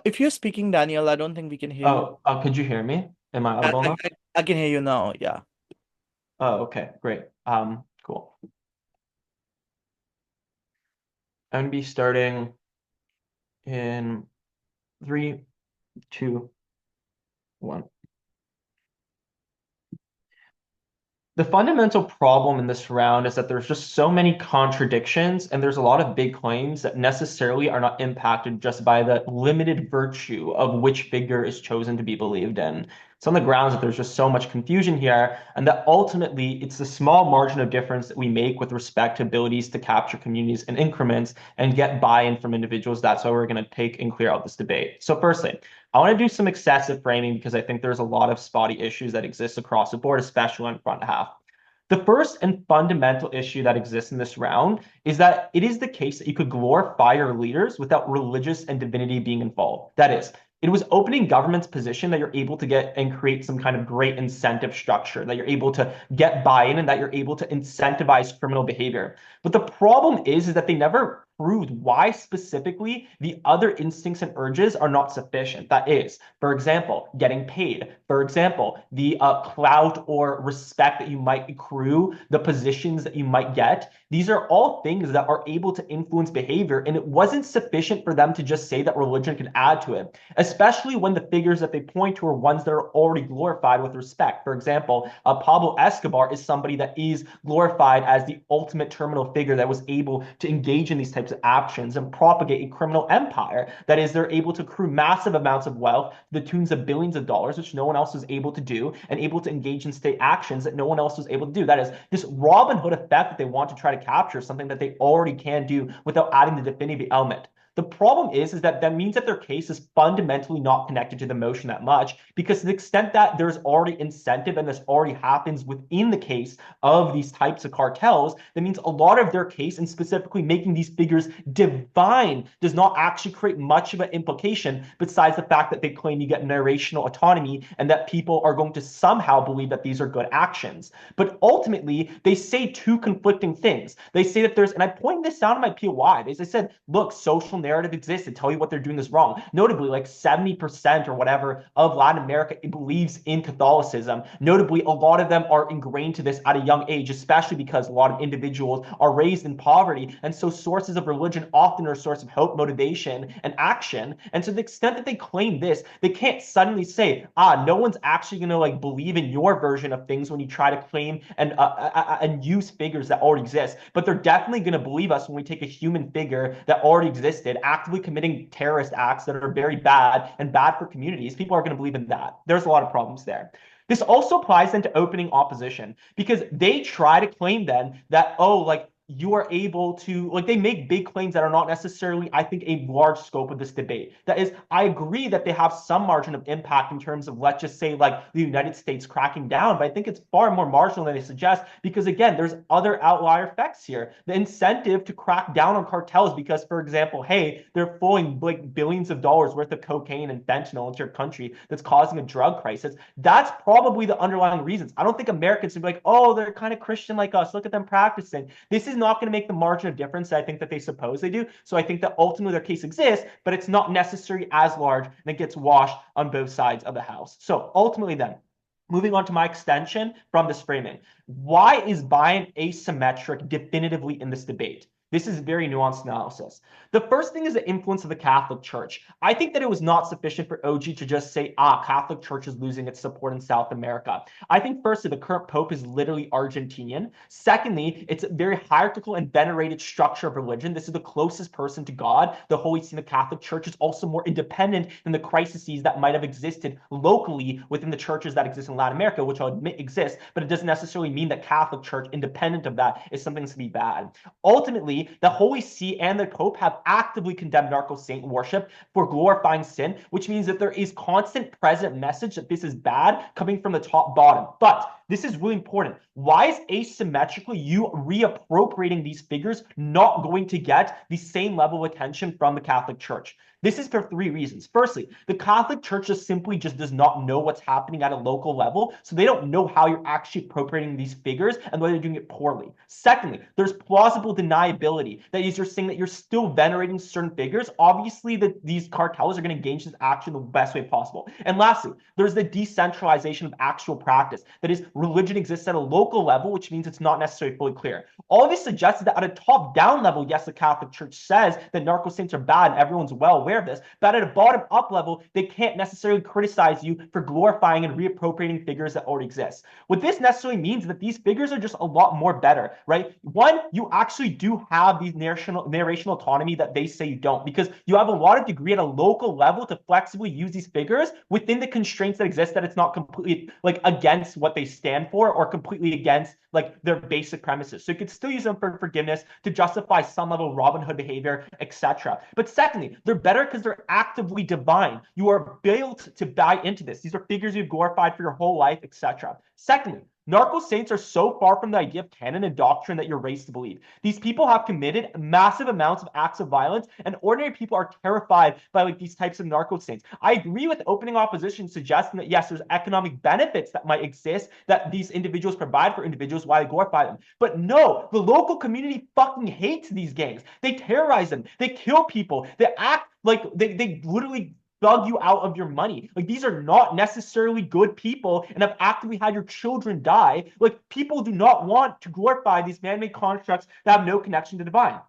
If you're speaking, Daniel, I don't think we can hear you. Could you hear me? Am I audible now? I can hear you now, yeah. Oh, okay, great. Cool. I'm going to be starting in 3, 2, 1. The fundamental problem in this round is that there's just so many contradictions and there's a lot of big claims that necessarily are not impacted just by the limited virtue of which figure is chosen to be believed in. It's on the grounds that there's just so much confusion here, and that ultimately it's the small margin of difference that we make with respect to abilities to capture communities in increments and get buy-in from individuals. That's why we're going to take and clear out this debate. So firstly, I want to do some excessive framing because I think there's a lot of spotty issues that exist across the board, especially on front half. The first and fundamental issue that exists in this round is that it is the case that you could glorify your leaders without religious and divinity being involved. That is, it was opening government's position that you're able to get and create some kind of great incentive structure, that you're able to get buy-in and that you're able to incentivize criminal behavior. But the problem is that they never proved why specifically the other instincts and urges are not sufficient. That is, for example, getting paid. For example, the clout or respect that you might accrue, the positions that you might get. These are all things that are able to influence behavior, and it wasn't sufficient for them to just say that religion could add to it, especially when the figures that they point to are ones that are already glorified with respect. For example, Pablo Escobar is somebody that is glorified as the ultimate terminal figure that was able to engage in these types of actions and propagate a criminal empire. That is, they're able to accrue massive amounts of wealth to the tunes of billions of dollars, which no one else was able to do, and able to engage in state actions that no one else was able to do. That is, this Robin Hood effect that they want to try to capture, something that they already can do without adding the divinity element. The problem is that means that their case is fundamentally not connected to the motion that much, because to the extent that there's already incentive and this already happens within the case of these types of cartels, that means a lot of their case, and specifically making these figures divine, does not actually create much of an implication besides the fact that they claim you get narrational autonomy and that people are going to somehow believe that these are good actions. But ultimately, they say two conflicting things. They say that there's, and I pointed this out in my POI, they said, look, social narrative exists and tell you what they're doing is wrong. Notably, like 70% or whatever of Latin America believes in Catholicism. Notably, a lot of them are ingrained to this at a young age, especially because a lot of individuals are raised in poverty. And so sources of religion often are a source of hope, motivation, and action. And to the extent that they claim this, they can't suddenly say, no one's actually going to like believe in your version of things when you try to claim and use figures that already exist. But they're definitely going to believe us when we take a human figure that already existed, actively committing terrorist acts that are very bad and bad for communities. People are going to believe in that. There's a lot of problems there. This also applies then to opening opposition, because they try to claim then that, oh, like, you are able to, like, they make big claims that are not necessarily, I think, a large scope of this debate. That is, I agree that they have some margin of impact in terms of, let's just say, like, the United States cracking down, but I think it's far more marginal than they suggest, because, again, there's other outlier effects here. The incentive to crack down on cartels because, for example, hey, they're flowing, like, billions of dollars worth of cocaine and fentanyl into your country that's causing a drug crisis. That's probably the underlying reasons. I don't think Americans would be like, oh, they're kind of Christian like us. Look at them practicing. This is not going to make the margin of difference that I think that they suppose they do. So I think that ultimately their case exists, but it's not necessarily as large, and it gets washed on both sides of the house. So ultimately then, moving on to my extension from this framing, why is buy-in asymmetric definitively in this debate? This is very nuanced analysis. The first thing is the influence of the Catholic Church. I think that it was not sufficient for OG to just say, Catholic Church is losing its support in South America. I think firstly, the current Pope is literally Argentinian. Secondly, it's a very hierarchical and venerated structure of religion. This is the closest person to God. The Holy See, the Catholic Church, is also more independent than the crises that might have existed locally within the churches that exist in Latin America, which I'll admit exist, but it doesn't necessarily mean that Catholic Church, independent of that, is something that's to be bad. Ultimately, the Holy See and the Pope have actively condemned narco-saint worship for glorifying sin, which means that there is constant present message that this is bad coming from the top bottom. But this is really important. Why is asymmetrically you reappropriating these figures not going to get the same level of attention from the Catholic Church? This is for three reasons. Firstly, the Catholic Church just simply does not know what's happening at a local level, so they don't know how you're actually appropriating these figures and whether they're doing it poorly. Secondly, there's plausible deniability. That is, you're saying that you're still venerating certain figures. Obviously, these cartels are going to engage this action the best way possible. And lastly, there's the decentralization of actual practice. That is, religion exists at a local level, which means it's not necessarily fully clear. All of this suggests that at a top-down level, yes, the Catholic Church says that narco-saints are bad and everyone's well aware of this, but at a bottom-up level, they can't necessarily criticize you for glorifying and reappropriating figures that already exist. What this necessarily means is that these figures are just a lot more better, right? One, you actually do have these narrational autonomy that they say you don't, because you have a lot of degree at a local level to flexibly use these figures within the constraints that exist, that it's not completely like against what they stand for or completely against like their basic premises. So you could still use them for forgiveness to justify some level of Robin Hood behavior, etc. But secondly, they're better because they're actively divine. You are built to buy into this. These are figures you've glorified for your whole life, etc. Secondly, narco-saints are so far from the idea of canon and doctrine that you're raised to believe. These people have committed massive amounts of acts of violence, and ordinary people are terrified by like these types of narco-saints. I agree with opening opposition suggesting that yes, there's economic benefits that might exist that these individuals provide for individuals while they glorify them. But no, the local community fucking hates these gangs. They terrorize them. They kill people. They act like they literally thug you out of your money. Like, these are not necessarily good people and have actively had your children die. Like, people do not want to glorify these man-made constructs that have no connection to divine.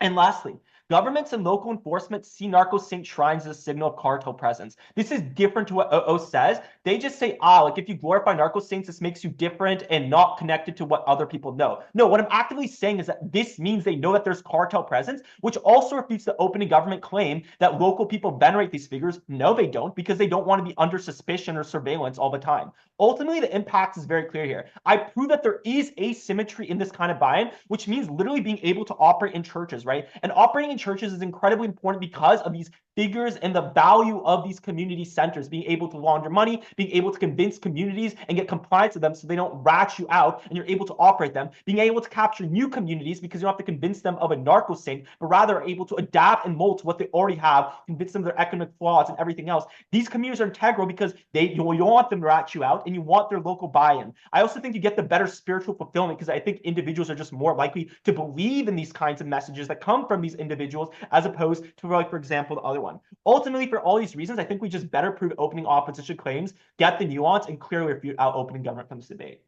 And lastly, governments and local enforcement see narco-saint shrines as a signal of cartel presence. This is different to what OO says. They just say, like if you glorify narco-saints, this makes you different and not connected to what other people know. No, what I'm actively saying is that this means they know that there's cartel presence, which also refutes the opening government claim that local people venerate these figures. No, they don't, because they don't want to be under suspicion or surveillance all the time. Ultimately, the impact is very clear here. I prove that there is asymmetry in this kind of buy-in, which means literally being able to operate in churches, right? And operating in churches is incredibly important because of these figures and the value of these community centers, being able to launder money, being able to convince communities and get compliance with them so they don't rat you out and you're able to operate them, being able to capture new communities because you don't have to convince them of a narco-saint, but rather are able to adapt and mold to what they already have, convince them of their economic flaws and everything else. These communities are integral because you want them to rat you out and you want their local buy-in. I also think you get the better spiritual fulfillment because I think individuals are just more likely to believe in these kinds of messages that come from these individuals as opposed to, like, for example, the other one. Ultimately, for all these reasons, I think we just better prove opening opposition claims, get the nuance, and clearly refute out opening government from this debate.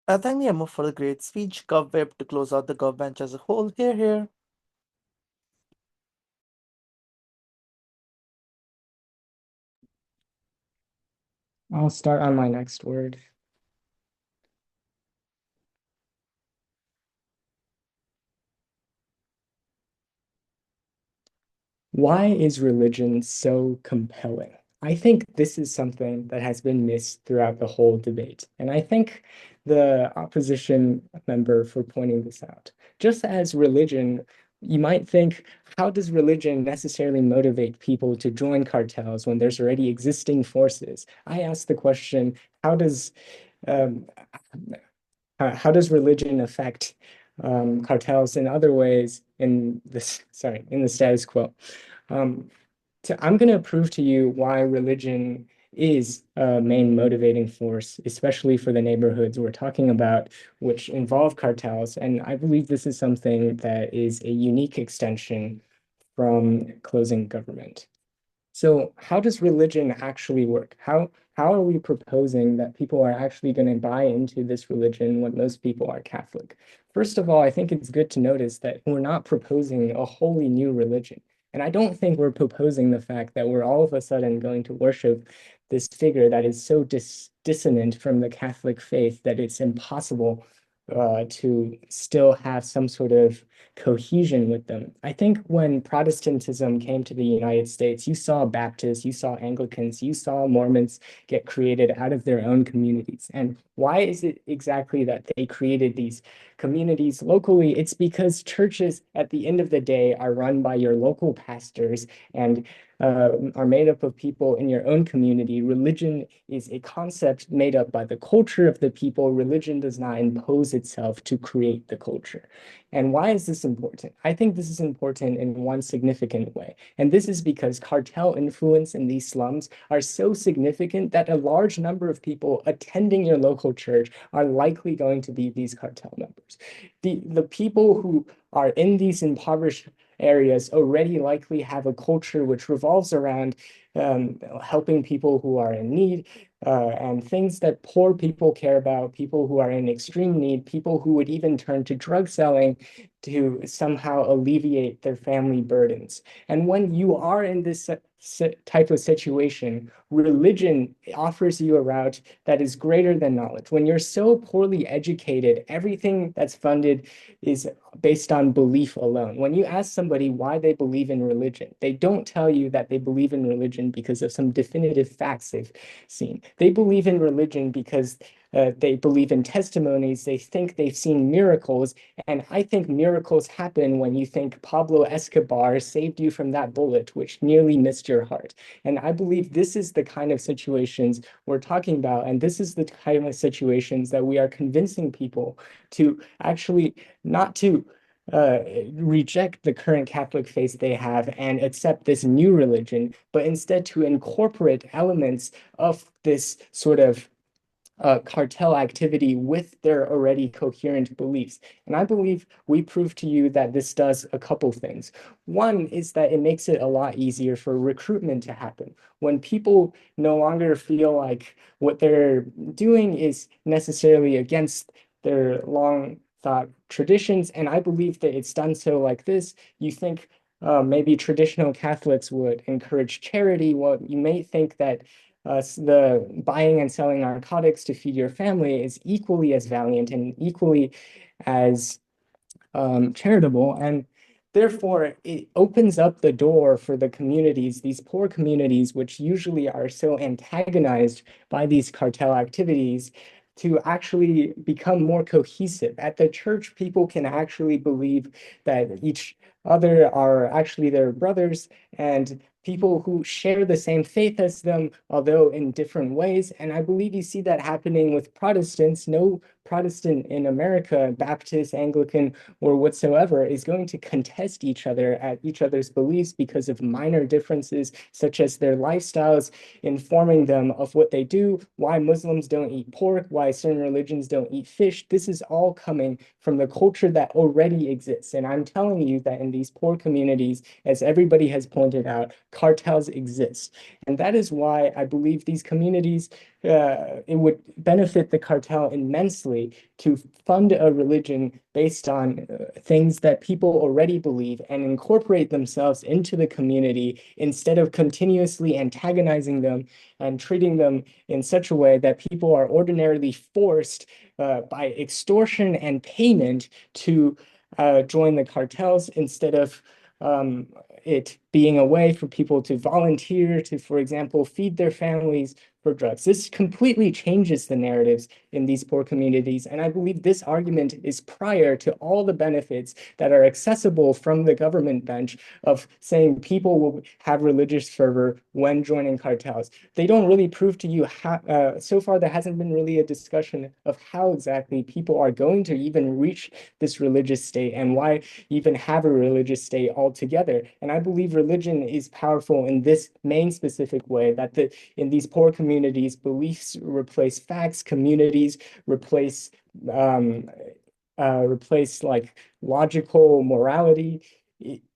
Thank you, Emma, for the great speech. GovWeb to close out the GovBench as a whole. Here. I'll start on my next word. Why is religion so compelling? I think this is something that has been missed throughout the whole debate. And I thank the opposition member for pointing this out. Just as religion, you might think, how does religion necessarily motivate people to join cartels when there's already existing forces? I ask the question, how does religion affect cartels in other ways in the status quo? I'm going to prove to you why religion is a main motivating force, especially for the neighborhoods we're talking about, which involve cartels. And I believe this is something that is a unique extension from closing government. So how does religion actually work? How are we proposing that people are actually going to buy into this religion when most people are Catholic? First of all, I think it's good to notice that we're not proposing a wholly new religion. And I don't think we're proposing the fact that we're all of a sudden going to worship this figure that is so dissonant from the Catholic faith that it's impossible to still have some sort of cohesion with them. I think when Protestantism came to the United States, you saw Baptists, you saw Anglicans, you saw Mormons get created out of their own communities. And why is it exactly that they created these communities locally? It's because churches at the end of the day are run by your local pastors and are made up of people in your own community. Religion is a concept made up by the culture of the people. Religion does not impose itself to create the culture. And why is this important? I think this is important in one significant way. And this is because cartel influence in these slums are so significant that a large number of people attending your local church are likely going to be these cartel members. The people who are in these impoverished areas already likely have a culture which revolves around helping people who are in need, and things that poor people care about, people who are in extreme need, people who would even turn to drug selling to somehow alleviate their family burdens. And when you are in this type of situation, religion offers you a route that is greater than knowledge. When you're so poorly educated, everything that's funded is based on belief alone. When you ask somebody why they believe in religion, they don't tell you that they believe in religion because of some definitive facts they've seen. They believe in religion because they believe in testimonies. They think they've seen miracles. And I think miracles happen when you think Pablo Escobar saved you from that bullet, which nearly missed your heart. And I believe this is the kind of situations we're talking about. And this is the kind of situations that we are convincing people to actually not to reject the current Catholic faith they have and accept this new religion, but instead to incorporate elements of this sort of cartel activity with their already coherent beliefs. And I believe we proved to you that this does a couple things. One is that it makes it a lot easier for recruitment to happen. When people no longer feel like what they're doing is necessarily against their long thought traditions, and I believe that it's done so like this. You think maybe traditional Catholics would encourage charity. Well, you may think that the buying and selling narcotics to feed your family is equally as valiant and equally as charitable. And therefore, it opens up the door for the communities, these poor communities, which usually are so antagonized by these cartel activities, to actually become more cohesive. At the church, people can actually believe that each other are actually their brothers and people who share the same faith as them, although in different ways. And I believe you see that happening with Protestants. No Protestant in America, Baptist, Anglican, or whatsoever, is going to contest each other at each other's beliefs because of minor differences, such as their lifestyles informing them of what they do, why Muslims don't eat pork, why certain religions don't eat fish. This is all coming from the culture that already exists. And I'm telling you that in these poor communities, as everybody has pointed out, cartels exist. And that is why I believe these communities, it would benefit the cartel immensely to fund a religion based on things that people already believe and incorporate themselves into the community instead of continuously antagonizing them and treating them in such a way that people are ordinarily forced by extortion and payment to join the cartels instead of it being a way for people to volunteer to, for example, feed their families for drugs. This completely changes the narratives in these poor communities. And I believe this argument is prior to all the benefits that are accessible from the government bench of saying people will have religious fervor when joining cartels. They don't really prove to you how, so far there hasn't been really a discussion of how exactly people are going to even reach this religious state and why even have a religious state altogether. And I believe religion is powerful in this main specific way, that in these poor communities, beliefs replace facts, communities replace like logical morality.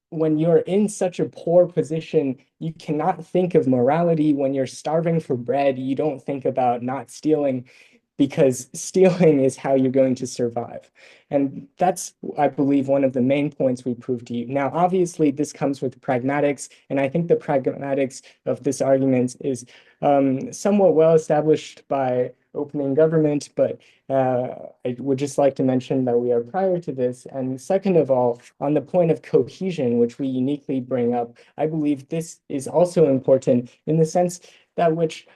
When you're in such a poor position, you cannot think of morality. When you're starving for bread, you don't think about not stealing, because stealing is how you're going to survive. And that's, I believe, one of the main points we proved to you. Now, obviously, this comes with pragmatics, and I think the pragmatics of this argument is somewhat well established by opening government, but I would just like to mention that we are prior to this. And second of all, on the point of cohesion, which we uniquely bring up, I believe this is also important in the sense that which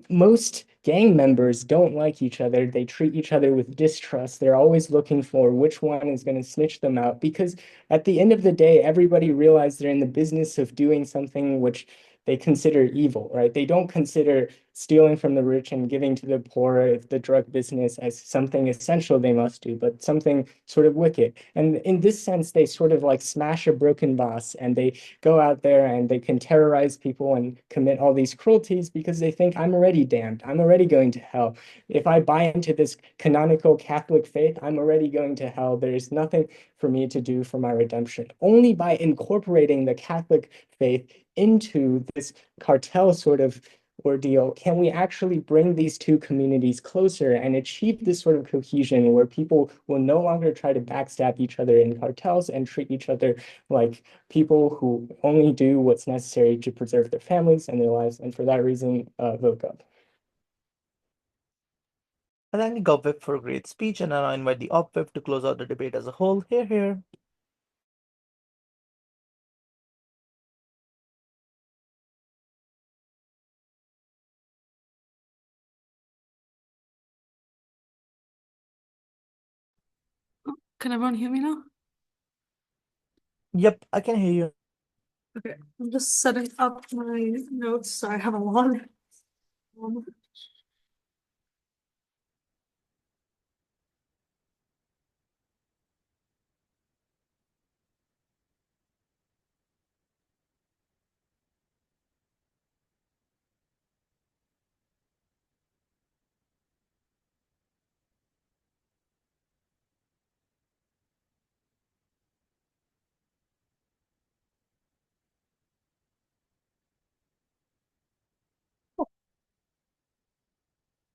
most gang members don't like each other. They treat each other with distrust. They're always looking for which one is going to snitch them out, because at the end of the day, everybody realizes they're in the business of doing something which they consider evil, right? They don't consider stealing from the rich and giving to the poor, the drug business, as something essential they must do, but something sort of wicked. And in this sense, they sort of like smash a broken vase and they go out there and they can terrorize people and commit all these cruelties because they think, I'm already damned. I'm already going to hell. If I buy into this canonical Catholic faith, I'm already going to hell. There's nothing for me to do for my redemption. Only by incorporating the Catholic faith into this cartel sort of ordeal, can we actually bring these two communities closer and achieve this sort of cohesion where people will no longer try to backstab each other in cartels and treat each other like people who only do what's necessary to preserve their families and their lives, and for that reason, vote up. I thank the GovWhip for a great speech, and I invite the OpWhip to close out the debate as a whole. Here. Can everyone hear me now? Yep, I can hear you. Okay, I'm just setting up my notes so I have a lot.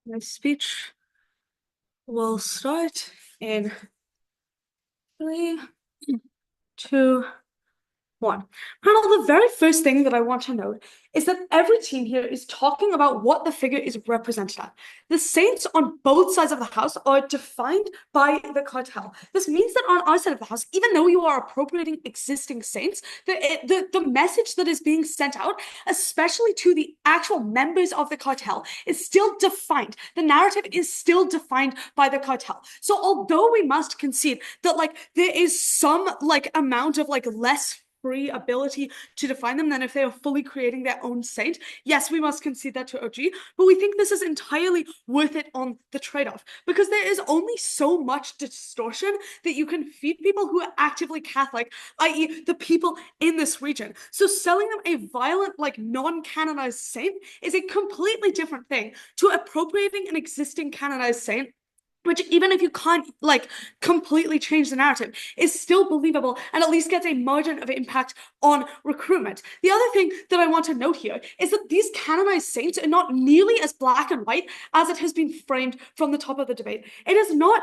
My speech will start in 3, 2, 1. Panel, the very first thing that I want to note is that every team here is talking about what the figure is represented at. The saints on both sides of the house are defined by the cartel. This means that on our side of the house, even though you are appropriating existing saints, the message that is being sent out, especially to the actual members of the cartel, is still defined. The narrative is still defined by the cartel. So although we must concede that there is some amount of less free ability to define them than if they are fully creating their own saint. Yes, we must concede that to OG, but we think this is entirely worth it on the trade-off because there is only so much distortion that you can feed people who are actively Catholic, i.e. the people in this region. So selling them a violent, non-canonized saint is a completely different thing to appropriating an existing canonized saint, which even if you can't completely change the narrative is still believable and at least gets a margin of impact on recruitment. The other thing that I want to note here is that these canonized saints are not nearly as black and white as it has been framed from the top of the debate. It is not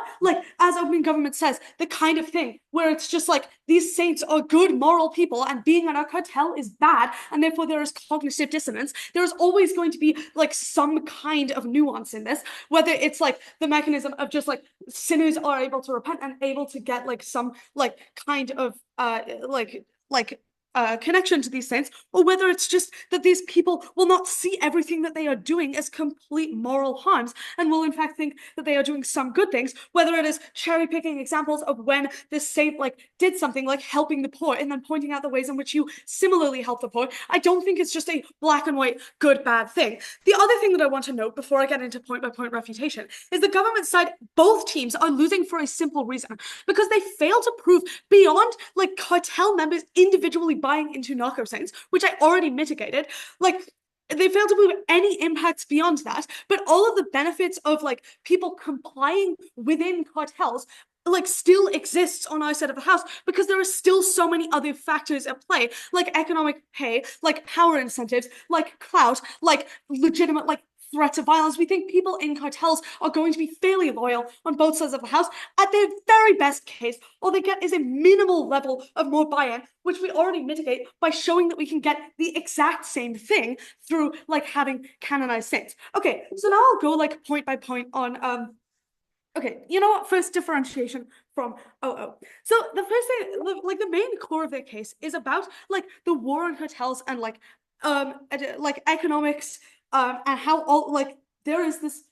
as opening government says, the kind of thing where it's just these saints are good moral people and being in our cartel is bad and therefore there is cognitive dissonance. There is always going to be some kind of nuance in this, whether it's the mechanism of just sinners are able to repent and able to get some kind of connection to these saints, or whether it's just that these people will not see everything that they are doing as complete moral harms and will in fact think that they are doing some good things, whether it is cherry picking examples of when this saint did something like helping the poor and then pointing out the ways in which you similarly help the poor. I don't think it's just a black and white good bad thing. The other thing that I want to note before I get into point by point refutation is the government side, both teams are losing for a simple reason, because they fail to prove beyond cartel members individually buying into narco-saints, which I already mitigated, they failed to prove any impacts beyond that, but all of the benefits of people complying within cartels still exists on our side of the house because there are still so many other factors at play, economic pay, power incentives, clout, legitimate threats of violence. We think people in cartels are going to be fairly loyal on both sides of the house. At their very best case, all they get is a minimal level of more buy-in, which we already mitigate by showing that we can get the exact same thing through having canonized saints. Okay, so now I'll go point by point on okay, you know what? First, differentiation from OO. So the first thing, the main core of their case is about the war on cartels and economics, and how all there is this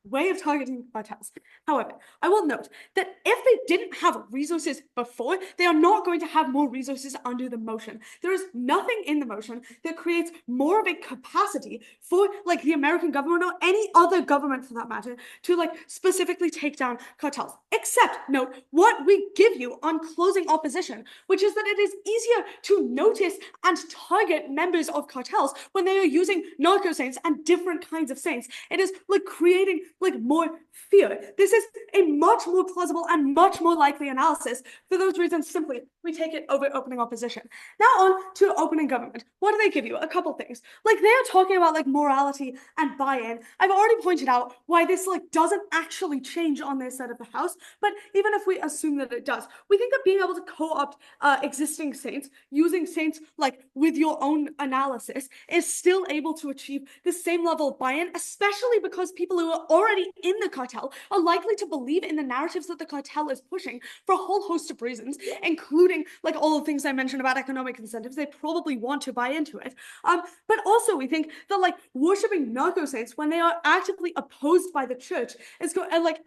way of targeting cartels. However, I will note that if they didn't have resources before, they are not going to have more resources under the motion. There is nothing in the motion that creates more of a capacity for the American government or any other government for that matter to specifically take down cartels. Except, note, what we give you on closing opposition, which is that it is easier to notice and target members of cartels when they are using narco-saints and different kinds of saints. It is creating like more fear. This is a much more plausible and much more likely analysis. For those reasons, simply, we take it over opening opposition. Now on to opening government. What do they give you? A couple things. Like they are talking about like morality and buy-in. I've already pointed out why this like doesn't actually change on their side of the house, but even if we assume that it does, we think that being able to co-opt existing saints, using saints like with your own analysis, is still able to achieve the same level of buy-in, especially because people who are already in the cartel are likely to believe in the narratives that the cartel is pushing for a whole host of reasons, including like all the things I mentioned about economic incentives. They probably want to buy into it. But also we think that like worshiping narco-saints when they are actively opposed by the church is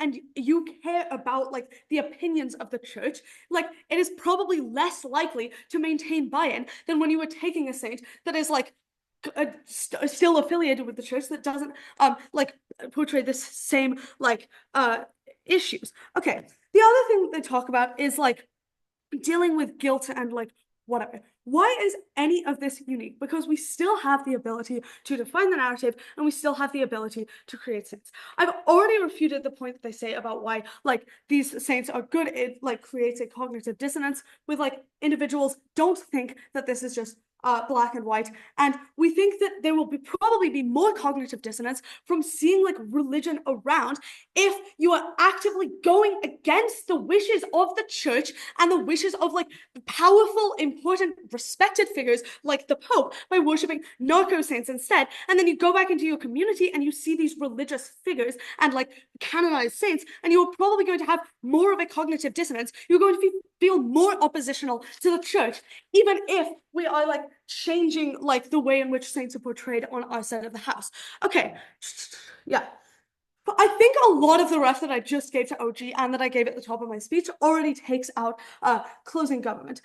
and you care about like the opinions of the church, like it is probably less likely to maintain buy-in than when you are taking a saint that is like still affiliated with the church that doesn't like portray this same like issues. Okay, the other thing they talk about is like dealing with guilt and like whatever. Why is any of this unique? Because we still have the ability to define the narrative and we still have the ability to create saints. I've already refuted the point that they say about why like these saints are good. It like creates a cognitive dissonance with like individuals don't think that this is just black and white, and we think that there will probably be more cognitive dissonance from seeing like religion around if you are actively going against the wishes of the church and the wishes of like powerful, important, respected figures like the Pope by worshiping narco-saints instead. And then you go back into your community and you see these religious figures and like canonized saints, and you're probably going to have more of a cognitive dissonance. You're going to feel more oppositional to the church, even if we are like changing like the way in which saints are portrayed on our side of the house. Okay, yeah. But I think a lot of the rest that I just gave to OG and that I gave at the top of my speech already takes out closing government.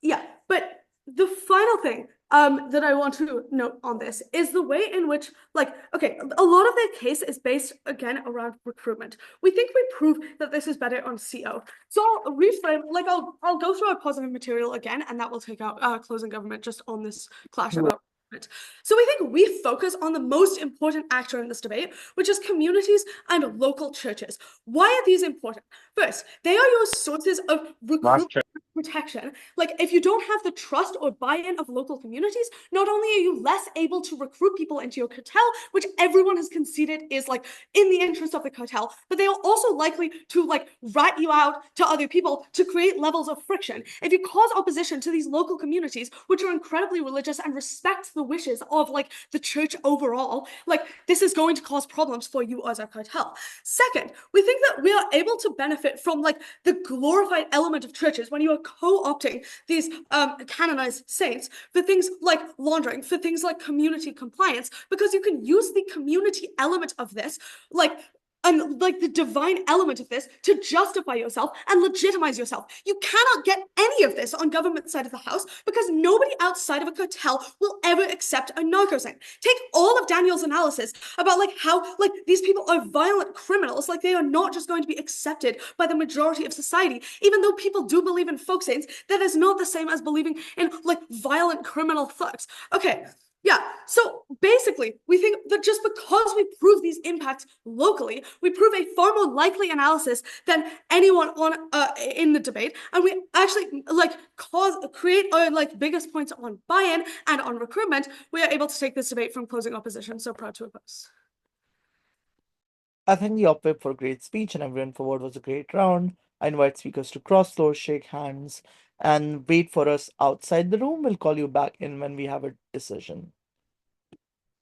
Yeah, but the final thing that I want to note on this is the way in which, like, okay, a lot of their case is based, again, around recruitment. We think we prove that this is better on CO. So I'll reframe, like, I'll go through our positive material again, and that will take out closing government just on this clash about recruitment. So we think we focus on the most important actor in this debate, which is communities and local churches. Why are these important? First, they are your sources of recruitment protection. Like if you don't have the trust or buy-in of local communities, not only are you less able to recruit people into your cartel, which everyone has conceded is like in the interest of the cartel, but they are also likely to like rat you out to other people to create levels of friction. If you cause opposition to these local communities, which are incredibly religious and respect the wishes of like the church overall, like this is going to cause problems for you as a cartel. Second, we think that we are able to benefit from like the glorified element of churches when you are co-opting these canonized saints for things like laundering, for things like community compliance, because you can use the community element of this, and like the divine element of this to justify yourself and legitimize yourself. You cannot get any of this on government side of the house because nobody outside of a cartel will ever accept a narco-saint. Take all of Daniel's analysis about like how like these people are violent criminals, like they are not just going to be accepted by the majority of society. Even though people do believe in folk saints, that is not the same as believing in like violent criminal thugs. Okay. Yeah, so basically, we think that just because we prove these impacts locally, we prove a far more likely analysis than anyone on in the debate, and we actually like create our like biggest points on buy-in and on recruitment. We are able to take this debate from closing opposition. So proud to oppose. I thank the op-ed for a great speech and everyone for what was a great round. I invite speakers to cross floors, shake hands, and wait for us outside the room. We'll call you back in when we have a decision.